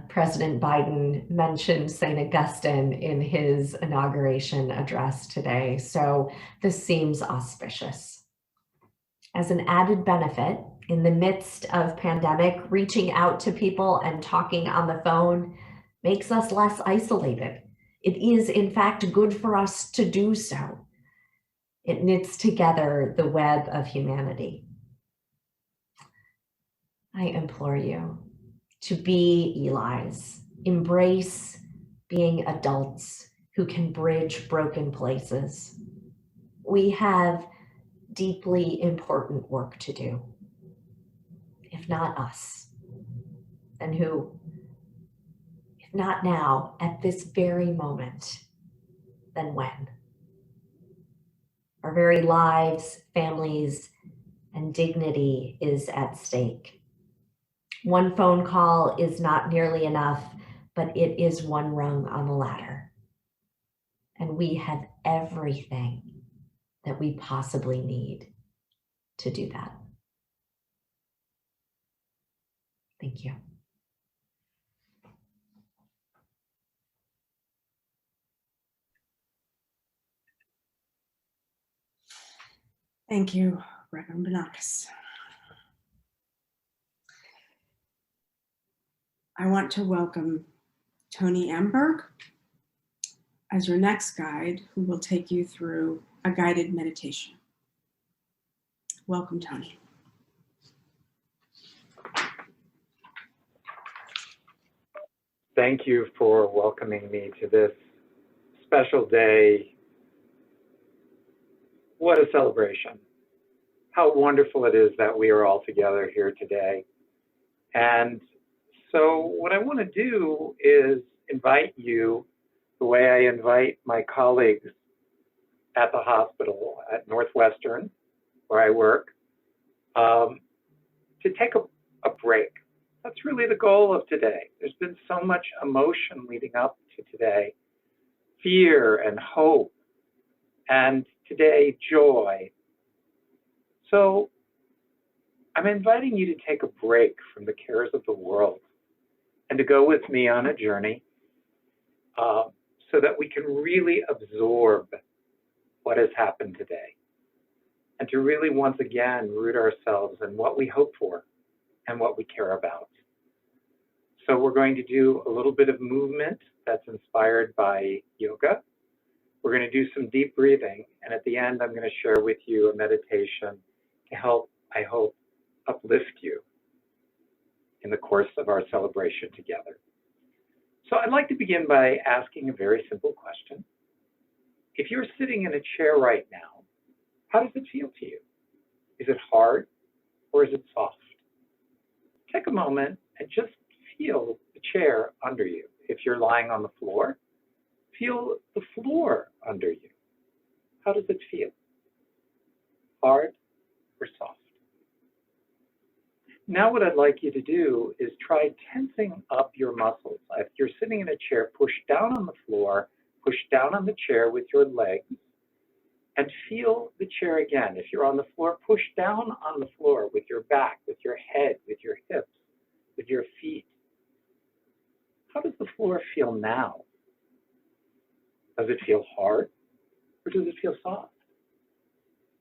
President Biden mentioned St. Augustine in his inauguration address today, so this seems auspicious. As an added benefit, in the midst of pandemic, reaching out to people and talking on the phone makes us less isolated. It is, in fact, good for us to do so. It knits together the web of humanity. I implore you to be Eli's, embrace being adults who can bridge broken places. We have deeply important work to do. If not us, then who? If not now, at this very moment, then when? Our very lives, families, and dignity is at stake. One phone call is not nearly enough, but it is one rung on the ladder. And we have everything that we possibly need to do that. Thank you. Thank you, Reverend Banakis. I want to welcome Tony Amberg as your next guide, who will take you through a guided meditation. Welcome, Tony. Thank you for welcoming me to this special day. What a celebration. How wonderful it is that we are all together here today. And so what I want to do is invite you, the way I invite my colleagues at the hospital at Northwestern, where I work, to take a break. That's really the goal of today. There's been so much emotion leading up to today, fear and hope, and today, joy. So I'm inviting you to take a break from the cares of the world and to go with me on a journey so that we can really absorb what has happened today and to really once again root ourselves in what we hope for and what we care about. So we're going to do a little bit of movement that's inspired by yoga. We're going to do some deep breathing, and at the end I'm going to share with you a meditation to help, I hope, uplift you in the course of our celebration together. So I'd like to begin by asking a very simple question. If you're sitting in a chair right now, how does it feel to you? Is it hard or is it soft? Take a moment and just feel the chair under you. If you're lying on the floor, feel the floor under you. How does it feel? Hard or soft? Now what I'd like you to do is try tensing up your muscles. If you're sitting in a chair, push down on the floor, push down on the chair with your legs, and feel the chair again. If you're on the floor, push down on the floor with your back, with your head, with your hips, with your feet. How does the floor feel now? Does it feel hard or does it feel soft?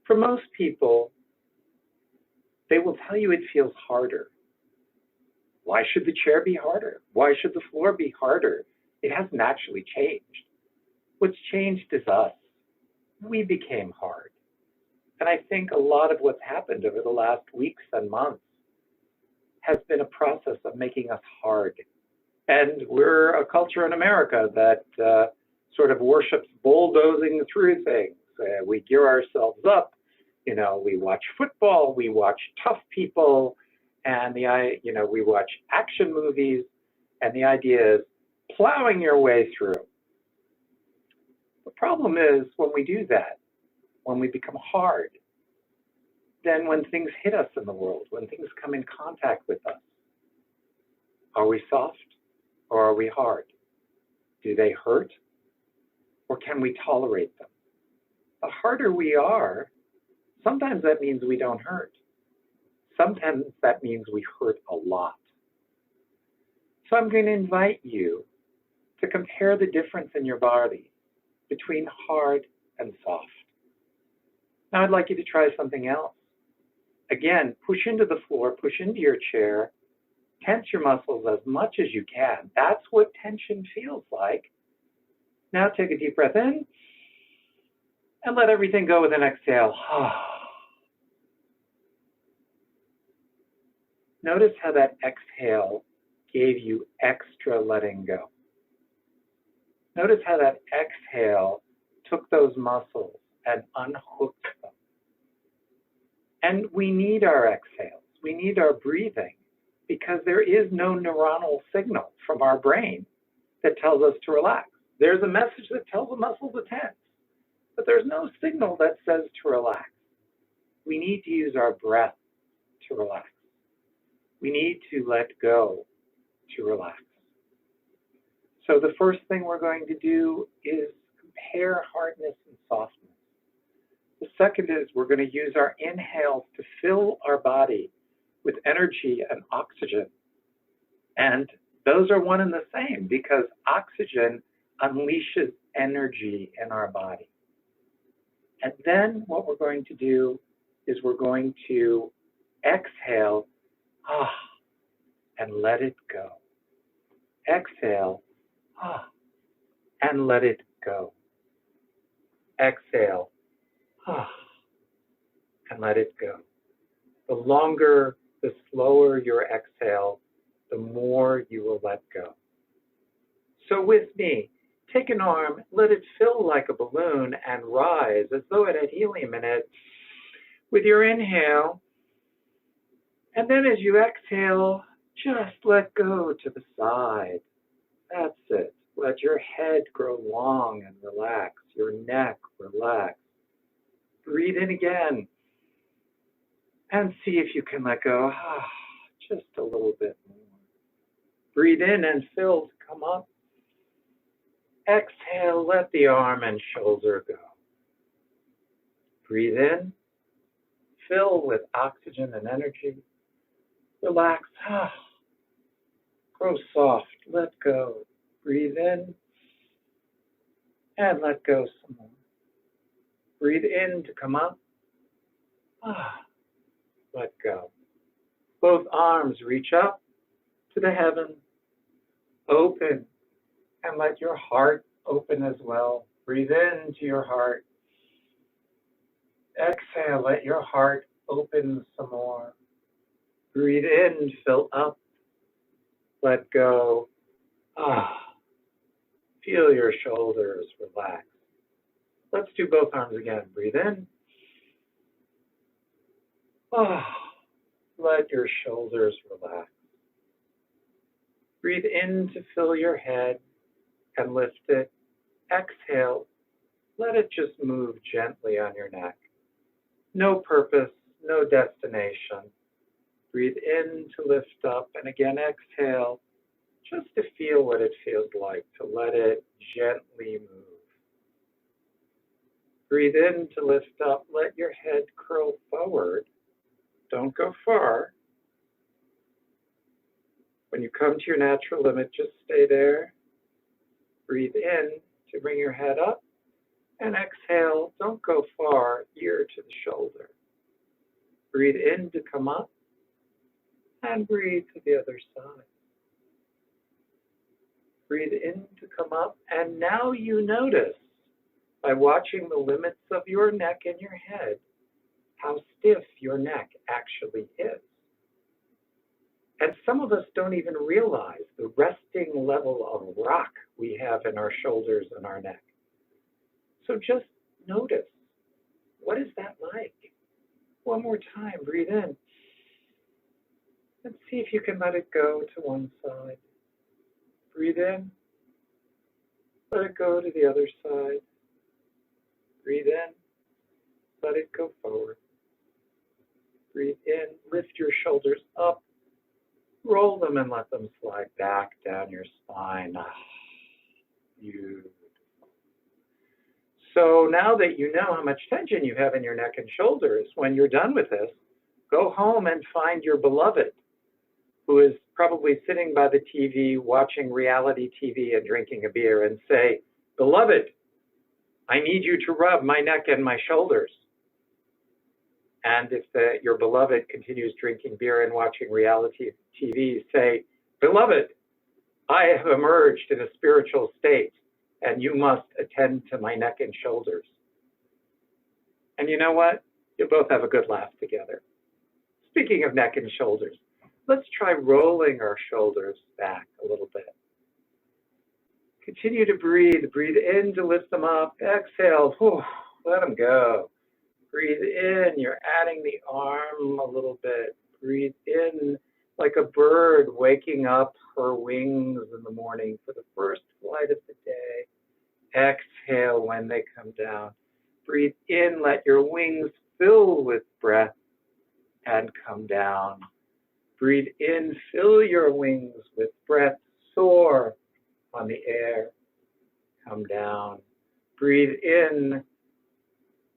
For most people, they will tell you it feels harder. Why should the chair be harder? Why should the floor be harder? It hasn't actually changed. What's changed is us. We became hard. And I think a lot of what's happened over the last weeks and months has been a process of making us hard. And we're a culture in America that sort of worships bulldozing through things. We gear ourselves up. You know, we watch football, we watch tough people, and we watch action movies, and the idea is plowing your way through. The problem is when we do that, when we become hard, then when things hit us in the world, when things come in contact with us, are we soft or are we hard? Do they hurt or can we tolerate them? The harder we are, sometimes that means we don't hurt. Sometimes that means we hurt a lot. So I'm going to invite you to compare the difference in your body between hard and soft. Now I'd like you to try something else. Again, push into the floor, push into your chair, tense your muscles as much as you can. That's what tension feels like. Now take a deep breath in and let everything go with an exhale. Notice how that exhale gave you extra letting go. Notice how that exhale took those muscles and unhooked them. And we need our exhales. We need our breathing because there is no neuronal signal from our brain that tells us to relax. There's a message that tells the muscle to tense, but there's no signal that says to relax. We need to use our breath to relax. We need to let go to relax. So the first thing we're going to do is compare hardness and softness. The second is we're going to use our inhales to fill our body with energy and oxygen. And those are one and the same because oxygen unleashes energy in our body. And then what we're going to do is we're going to exhale and let it go. Exhale and let it go. Exhale and let it go. The longer, the slower your exhale, the more you will let go. So with me, take an arm, let it fill like a balloon and rise as though it had helium in it with your inhale. And then as you exhale, just let go to the side. That's it. Let your head grow long and relax, your neck relax. Breathe in again and see if you can let go just a little bit more. Breathe in and fill to come up. Exhale, let the arm and shoulder go. Breathe in, fill with oxygen and energy. Relax, grow soft, let go. Breathe in and let go some more. Breathe in to come up. Let go. Both arms reach up to the heaven. Open and let your heart open as well. Breathe into your heart. Exhale, let your heart open some more. Breathe in, fill up. Let go. Feel your shoulders relax. Let's do both arms again. Breathe in. Let your shoulders relax. Breathe in to fill your head and lift it. Exhale. Let it just move gently on your neck. No purpose, no destination. Breathe in to lift up, and again exhale, just to feel what it feels like, to let it gently move. Breathe in to lift up, let your head curl forward. Don't go far. When you come to your natural limit, just stay there. Breathe in to bring your head up, and exhale, don't go far, ear to the shoulder. Breathe in to come up, and breathe to the other side. Breathe in to come up, and now you notice, by watching the limits of your neck and your head, how stiff your neck actually is. And some of us don't even realize the resting level of rock we have in our shoulders and our neck. So just notice, what is that like? One more time, breathe in. And see if you can let it go to one side. Breathe in. Let it go to the other side. Breathe in. Let it go forward. Breathe in. Lift your shoulders up. Roll them and let them slide back down your spine. Beautiful. So now that you know how much tension you have in your neck and shoulders, when you're done with this, go home and find your beloved, who is probably sitting by the TV, watching reality TV and drinking a beer, and say, "Beloved, I need you to rub my neck and my shoulders." And if your beloved continues drinking beer and watching reality TV, say, "Beloved, I have emerged in a spiritual state, and you must attend to my neck and shoulders." And you know what? You'll both have a good laugh together. Speaking of neck and shoulders, let's try rolling our shoulders back a little bit. Could continue to breathe. Breathe in to lift them up. Exhale. Whew, let them go. Breathe in. You're adding the arm a little bit. Breathe in like a bird waking up her wings in the morning for the first flight of the day. Exhale when they come down. Breathe in. Let your wings fill with breath and come down. Breathe in. Fill your wings with breath. Soar on the air. Come down. Breathe in.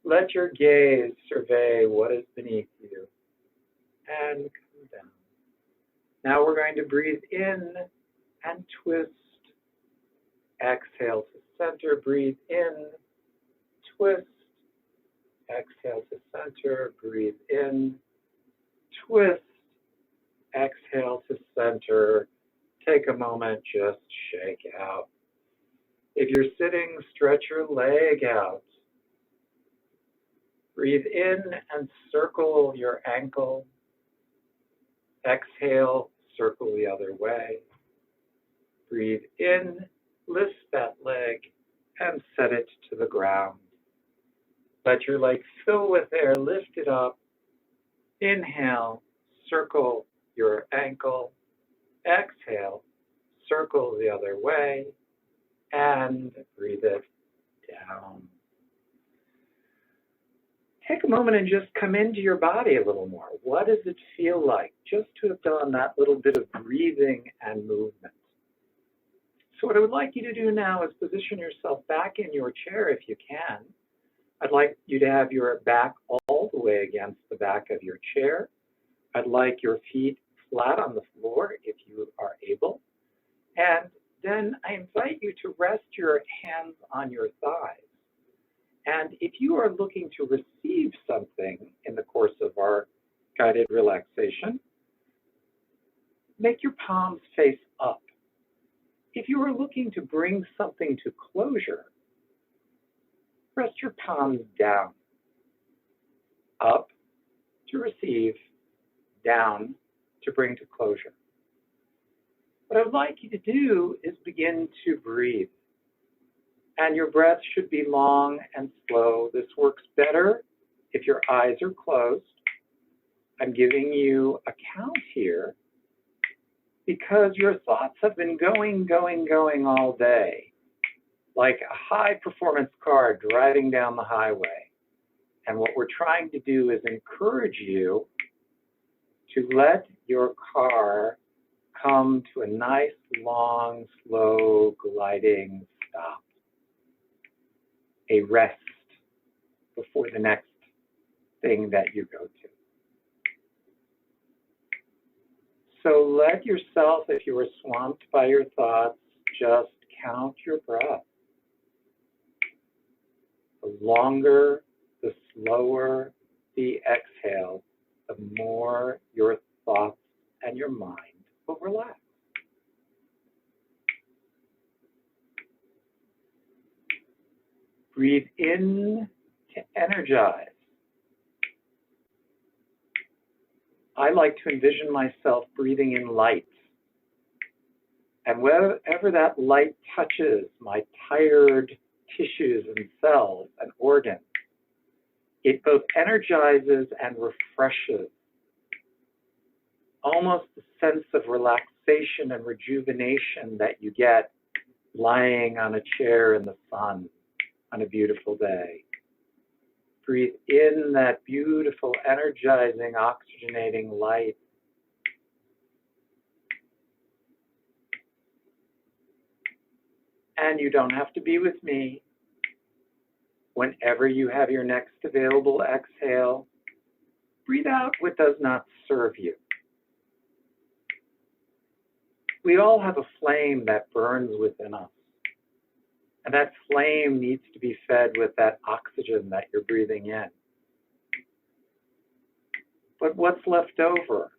Let your gaze survey what is beneath you and come down. Now we're going to breathe in and twist. Exhale to center. Breathe in. Twist. Exhale to center. Breathe in. Twist. Exhale to center. Take a moment, just shake out. If you're sitting, stretch your leg out. Breathe in and circle your ankle. Exhale, circle the other way. Breathe in, lift that leg and set it to the ground. Let your leg fill with air, lift it up. Inhale, circle your ankle. Exhale, circle the other way and breathe it down. Take a moment and just come into your body a little more. What does it feel like just to have done that little bit of breathing and movement? So what I would like you to do now is position yourself back in your chair if you can. I'd like you to have your back all the way against the back of your chair. I'd like your feet flat on the floor if you are able. And then I invite you to rest your hands on your thighs. And if you are looking to receive something in the course of our guided relaxation, make your palms face up. If you are looking to bring something to closure, rest your palms down. Up to receive, down to bring to closure. What I'd like you to do is begin to breathe. And your breath should be long and slow. This works better if your eyes are closed. I'm giving you a count here because your thoughts have been going all day, like a high-performance car driving down the highway. And what we're trying to do is encourage you to let your car come to a nice, long, slow, gliding stop. A rest before the next thing that you go to. So let yourself, if you are swamped by your thoughts, just count your breath. The longer, the slower the exhale, the more your thoughts and your mind will relax. Breathe in to energize. I like to envision myself breathing in light. And wherever that light touches my tired tissues and cells and organs, it both energizes and refreshes. Almost the sense of relaxation and rejuvenation that you get lying on a chair in the sun on a beautiful day. Breathe in that beautiful, energizing, oxygenating light. And you don't have to be with me. Whenever you have your next available exhale, breathe out what does not serve you. We all have a flame that burns within us. And that flame needs to be fed with that oxygen that you're breathing in. But what's left over?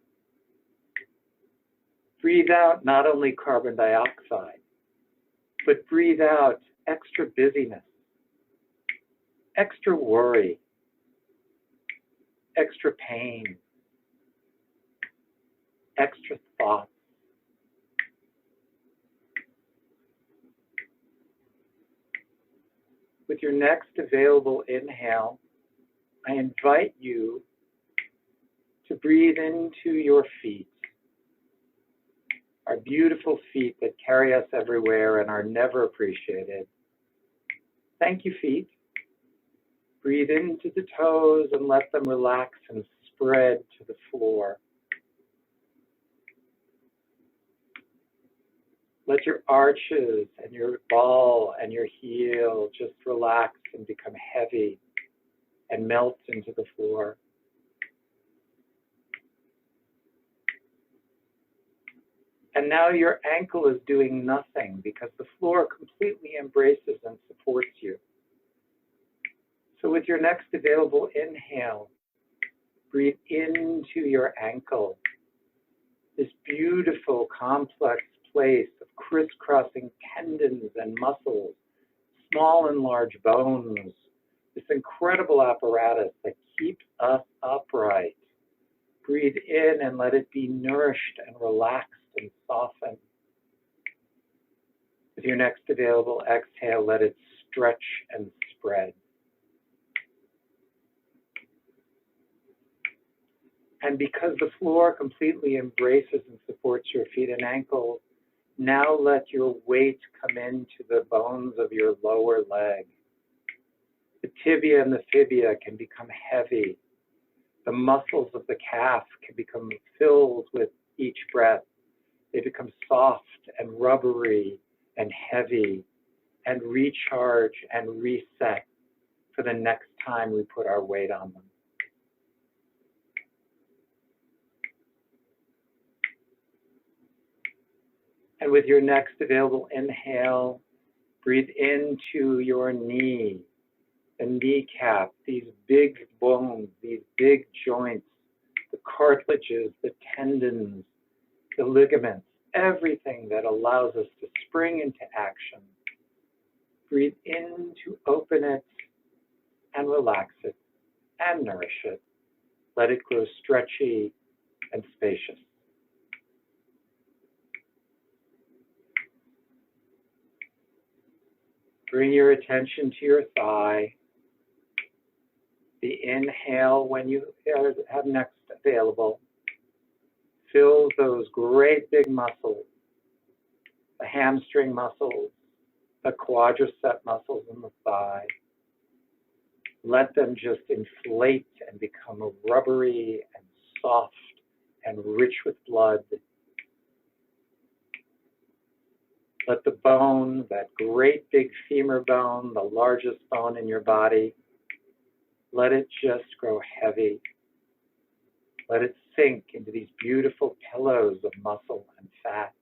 Breathe out not only carbon dioxide, but breathe out extra busyness, extra worry, extra pain, extra thoughts. With your next available inhale, I invite you to breathe into your feet, our beautiful feet that carry us everywhere and are never appreciated. Thank you, feet. Breathe into the toes and let them relax and spread to the floor. Let your arches and your ball and your heel just relax and become heavy and melt into the floor. And now your ankle is doing nothing because the floor completely embraces and supports you. So with your next available inhale, breathe into your ankle, this beautiful, complex place of crisscrossing tendons and muscles, small and large bones, this incredible apparatus that keeps us upright. Breathe in and let it be nourished and relaxed and softened. With your next available exhale, let it stretch and spread. And because the floor completely embraces and supports your feet and ankles, now let your weight come into the bones of your lower leg. The tibia and the fibia can become heavy. The muscles of the calf can become filled with each breath. They become soft and rubbery and heavy and recharge and reset for the next time we put our weight on them. And with your next available inhale, breathe into your knee, the kneecap, these big bones, these big joints, the cartilages, the tendons, the ligaments, everything that allows us to spring into action. Breathe in to open it and relax it and nourish it. Let it grow stretchy and spacious. Bring your attention to your thigh. The inhale, when you have next available, fill those great big muscles, the hamstring muscles, the quadricep muscles in the thigh. Let them just inflate and become rubbery and soft and rich with blood. Let the bone, that great big femur bone, the largest bone in your body, let it just grow heavy. Let it sink into these beautiful pillows of muscle and fat.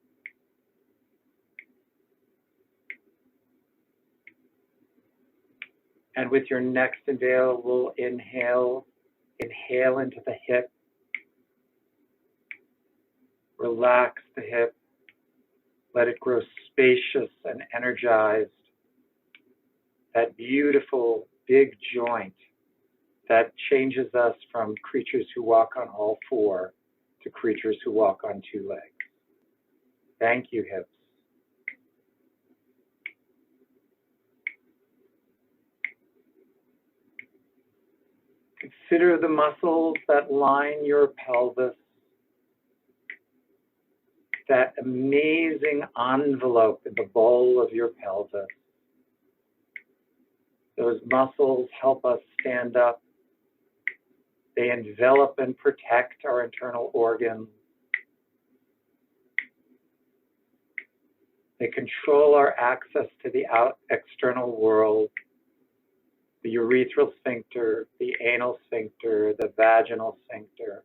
And with your next available inhale, inhale into the hip. Relax the hip. Let it grow spacious and energized. That beautiful big joint that changes us from creatures who walk on all four to creatures who walk on two legs. Thank you, hips. Consider the muscles that line your pelvis, that amazing envelope in the bowl of your pelvis. Those muscles help us stand up. They envelop and protect our internal organs. They control our access to the external world, the urethral sphincter, the anal sphincter, the vaginal sphincter.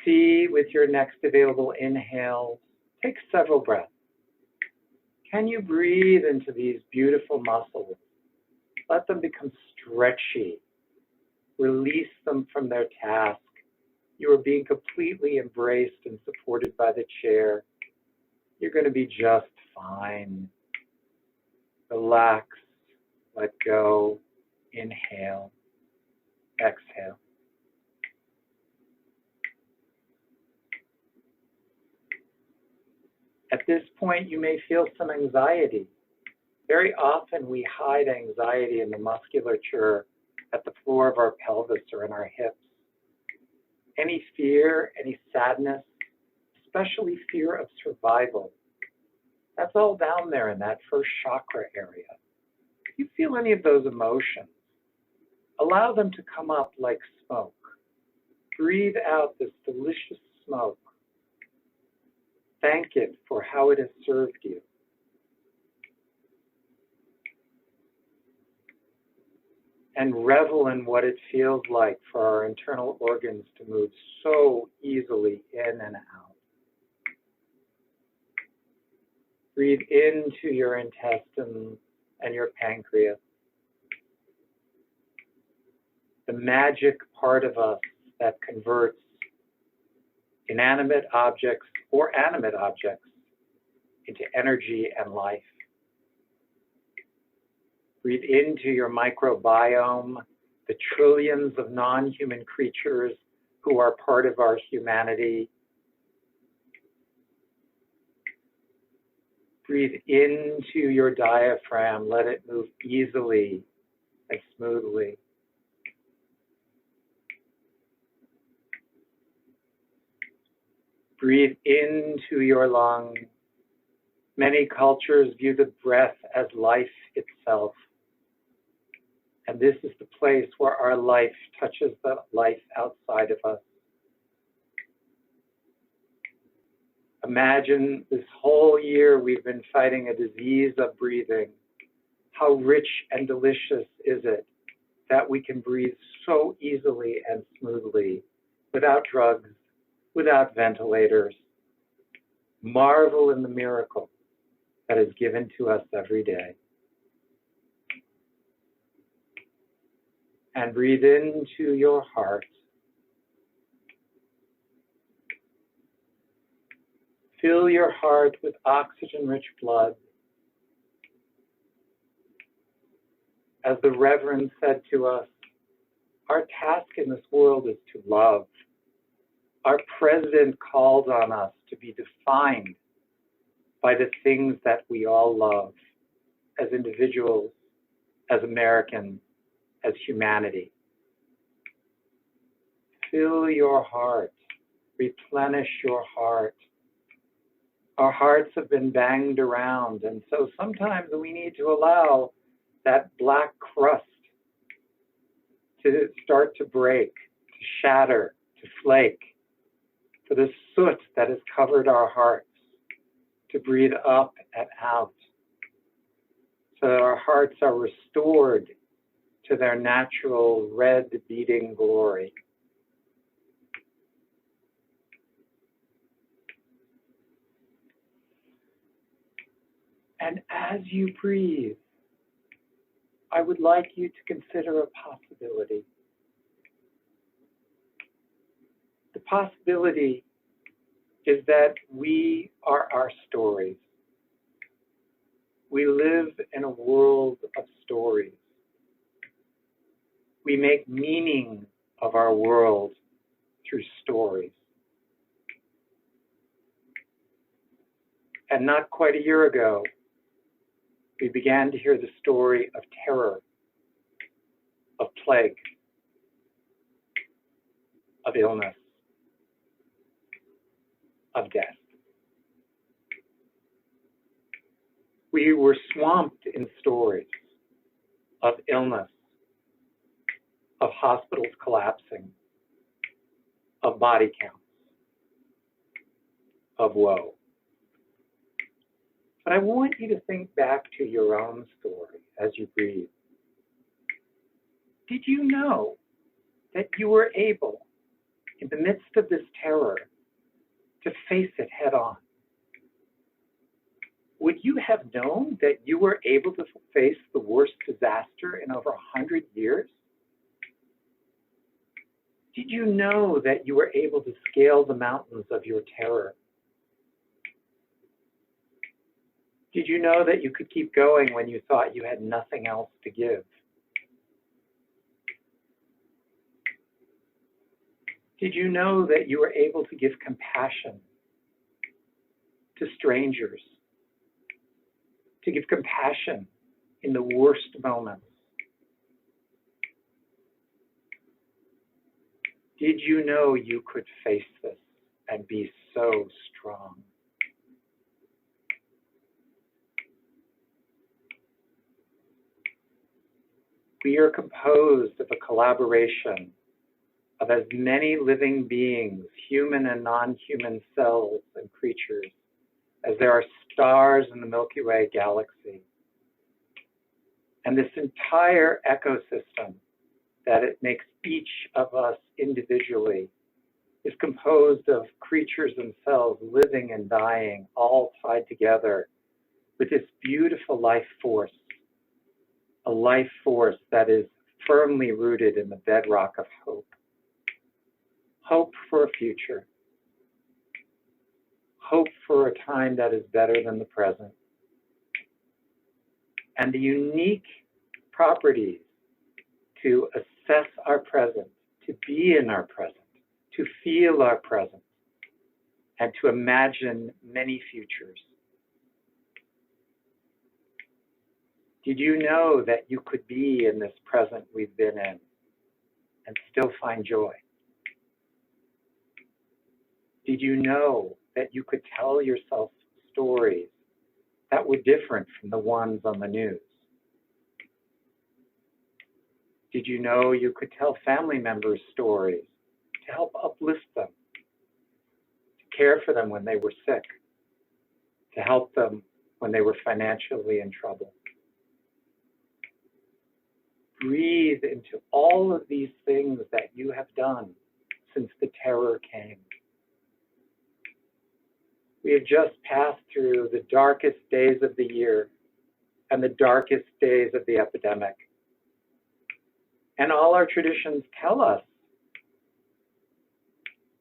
See, with your next available inhale, take several breaths. Can you breathe into these beautiful muscles? Let them become stretchy. Release them from their task. You are being completely embraced and supported by the chair. You're going to be just fine. Relax, let go, inhale, exhale. At this point, you may feel some anxiety. Very often we hide anxiety in the musculature at the floor of our pelvis or in our hips. Any fear, any sadness, especially fear of survival, that's all down there in that first chakra area. If you feel any of those emotions, allow them to come up like smoke. Breathe out this delicious smoke. Thank it for how it has served you. And revel in what it feels like for our internal organs to move so easily in and out. Breathe into your intestines and your pancreas. The magic part of us that converts inanimate objects or animate objects into energy and life. Breathe into your microbiome, the trillions of non-human creatures who are part of our humanity. Breathe into your diaphragm, let it move easily and smoothly. Breathe into your lungs. Many cultures view the breath as life itself. And this is the place where our life touches the life outside of us. Imagine this whole year we've been fighting a disease of breathing. How rich and delicious is it that we can breathe so easily and smoothly, without drugs, without ventilators. Marvel in the miracle that is given to us every day. And breathe into your heart. Fill your heart with oxygen-rich blood. As the Reverend said to us, our task in this world is to love. Our President called on us to be defined by the things that we all love as individuals, as Americans, as humanity. Fill your heart, replenish your heart. Our hearts have been banged around, and so sometimes we need to allow that black crust to start to break, to shatter, to flake, for the soot that has covered our hearts to breathe up and out, so that our hearts are restored to their natural red beating glory. And as you breathe, I would like you to consider a possibility. The possibility is that we are our stories. We live in a world of stories. We make meaning of our world through stories. And not quite a year ago, we began to hear the story of terror, of plague, of illness, of death. We were swamped in stories of illness, of hospitals collapsing, of body counts, of woe. But I want you to think back to your own story as you breathe. Did you know that you were able, in the midst of this terror, to face it head on? Would you have known that you were able to face the worst disaster in over 100 years? Did you know that you were able to scale the mountains of your terror? Did you know that you could keep going when you thought you had nothing else to give? Did you know that you were able to give compassion to strangers, to give compassion in the worst moments. Did you know you could face this and be so strong? We are composed of a collaboration of as many living beings, human and non-human cells and creatures, as there are stars in the Milky Way galaxy. And this entire ecosystem that it makes each of us individually is composed of creatures and cells living and dying, all tied together with this beautiful life force, a life force that is firmly rooted in the bedrock of hope. Hope for a future. Hope for a time that is better than the present. And the unique properties to assess our present, to be in our present, to feel our present, and to imagine many futures. Did you know that you could be in this present we've been in and still find joy? Did you know that you could tell yourself stories that were different from the ones on the news? Did you know you could tell family members stories to help uplift them, to care for them when they were sick, to help them when they were financially in trouble? Breathe into all of these things that you have done since the terror came. We have just passed through the darkest days of the year and the darkest days of the epidemic. And all our traditions tell us,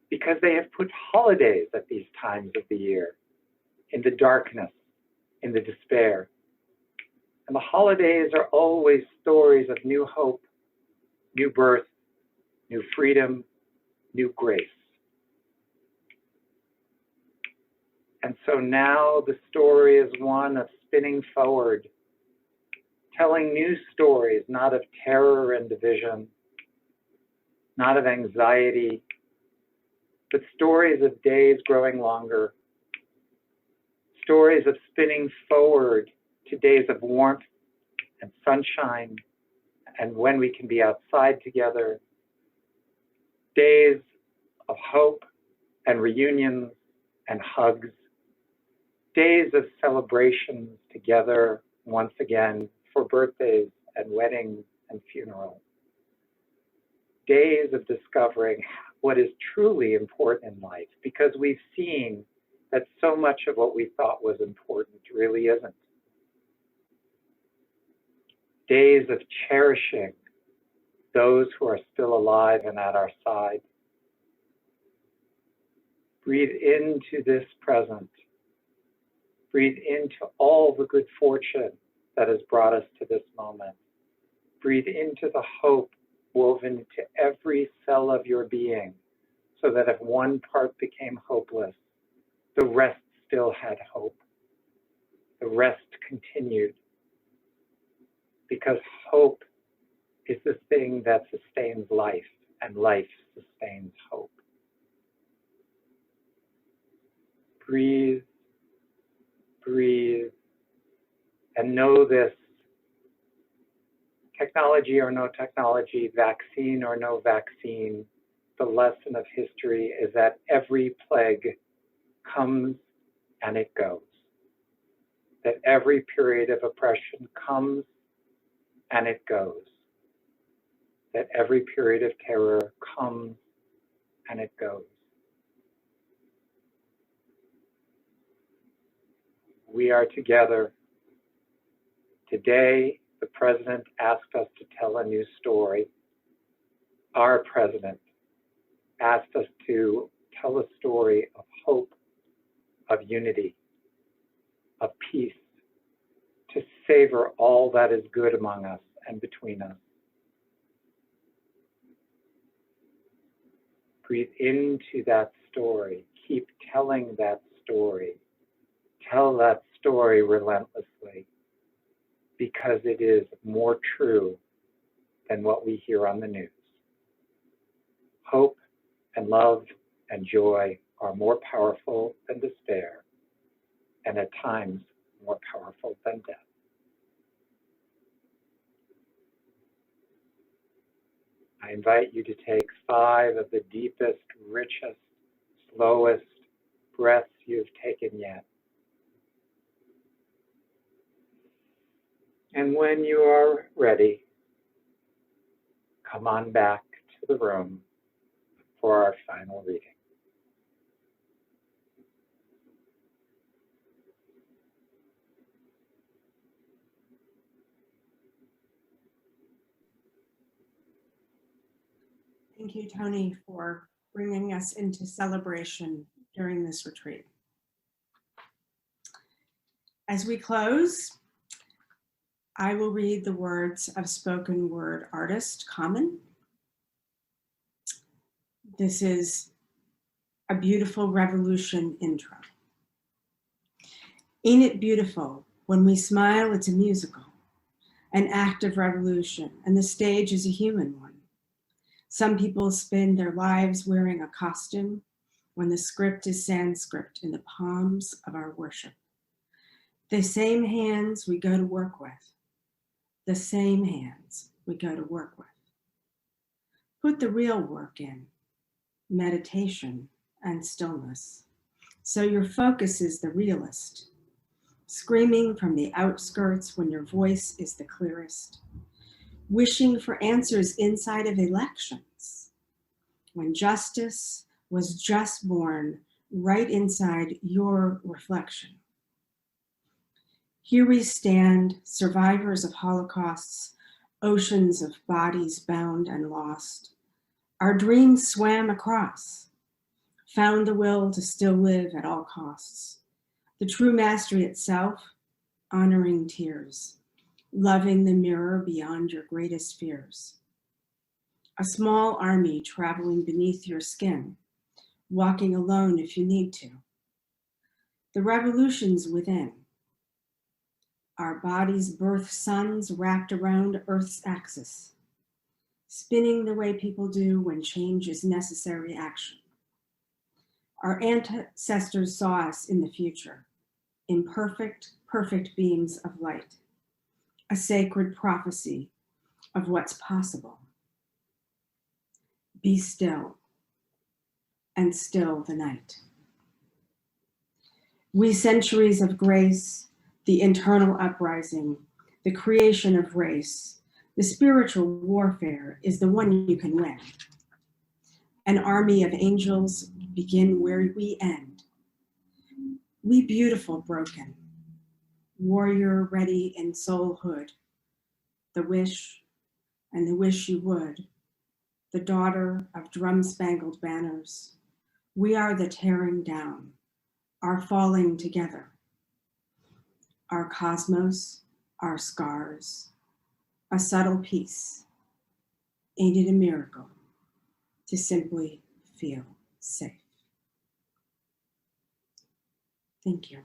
because they have put holidays at these times of the year, in the darkness, in the despair. And the holidays are always stories of new hope, new birth, new freedom, new grace. And so now the story is one of spinning forward, telling new stories, not of terror and division, not of anxiety, but stories of days growing longer, stories of spinning forward to days of warmth and sunshine, and when we can be outside together, days of hope and reunions and hugs, days of celebrations together once again for birthdays and weddings and funerals, days of discovering what is truly important in life, because we've seen that so much of what we thought was important really isn't. Days of cherishing those who are still alive and at our side. Breathe into this present. Breathe into all the good fortune that has brought us to this moment. Breathe into the hope woven into every cell of your being, so that if one part became hopeless, the rest still had hope. The rest continued. Because hope is the thing that sustains life, and life sustains hope. Breathe, breathe, and know this. Technology or no technology, vaccine or no vaccine, the lesson of history is that every plague comes and it goes. That every period of oppression comes and it goes. That every period of terror comes and it goes. We are together. Today, the president asked us to tell a new story. Our president asked us to tell a story of hope, of unity, of peace, to savor all that is good among us and between us. Breathe into that story. Keep telling that story. Tell that story relentlessly. because it is more true than what we hear on the news. Hope and love and joy are more powerful than despair, and at times more powerful than death. I invite you to take 5 of the deepest, richest, slowest breaths you've taken yet. And when you are ready, come on back to the room for our final reading. Thank you, Tony, for bringing us into celebration during this retreat. As we close, I will read the words of spoken word artist Common. This is a beautiful revolution intro. Ain't it beautiful? When we smile, it's a musical, an act of revolution, and the stage is a human one. Some people spend their lives wearing a costume when the script is Sanskrit in the palms of our worship. The same hands we go to work with, the same hands we go to work with. Put the real work in, meditation and stillness, so your focus is the realist, screaming from the outskirts when your voice is the clearest, wishing for answers inside of elections, when justice was just born right inside your reflection. Here we stand, survivors of holocausts, oceans of bodies bound and lost. Our dreams swam across, found the will to still live at all costs. The true mastery itself, honoring tears, loving the mirror beyond your greatest fears. A small army traveling beneath your skin, walking alone if you need to. The revolution's within. Our bodies birth suns wrapped around Earth's axis, spinning the way people do when change is necessary action. Our ancestors saw us in the future, in perfect beams of light, a sacred prophecy of what's possible. Be still, and still the night. We centuries of grace, the internal uprising, the creation of race, the spiritual warfare is the one you can win. An army of angels begin where we end. We beautiful broken, warrior ready in soulhood, the wish and the wish you would, the daughter of drum-spangled banners. We are the tearing down, our falling together. Our cosmos, our scars, a subtle peace. Ain't it a miracle to simply feel safe? Thank you.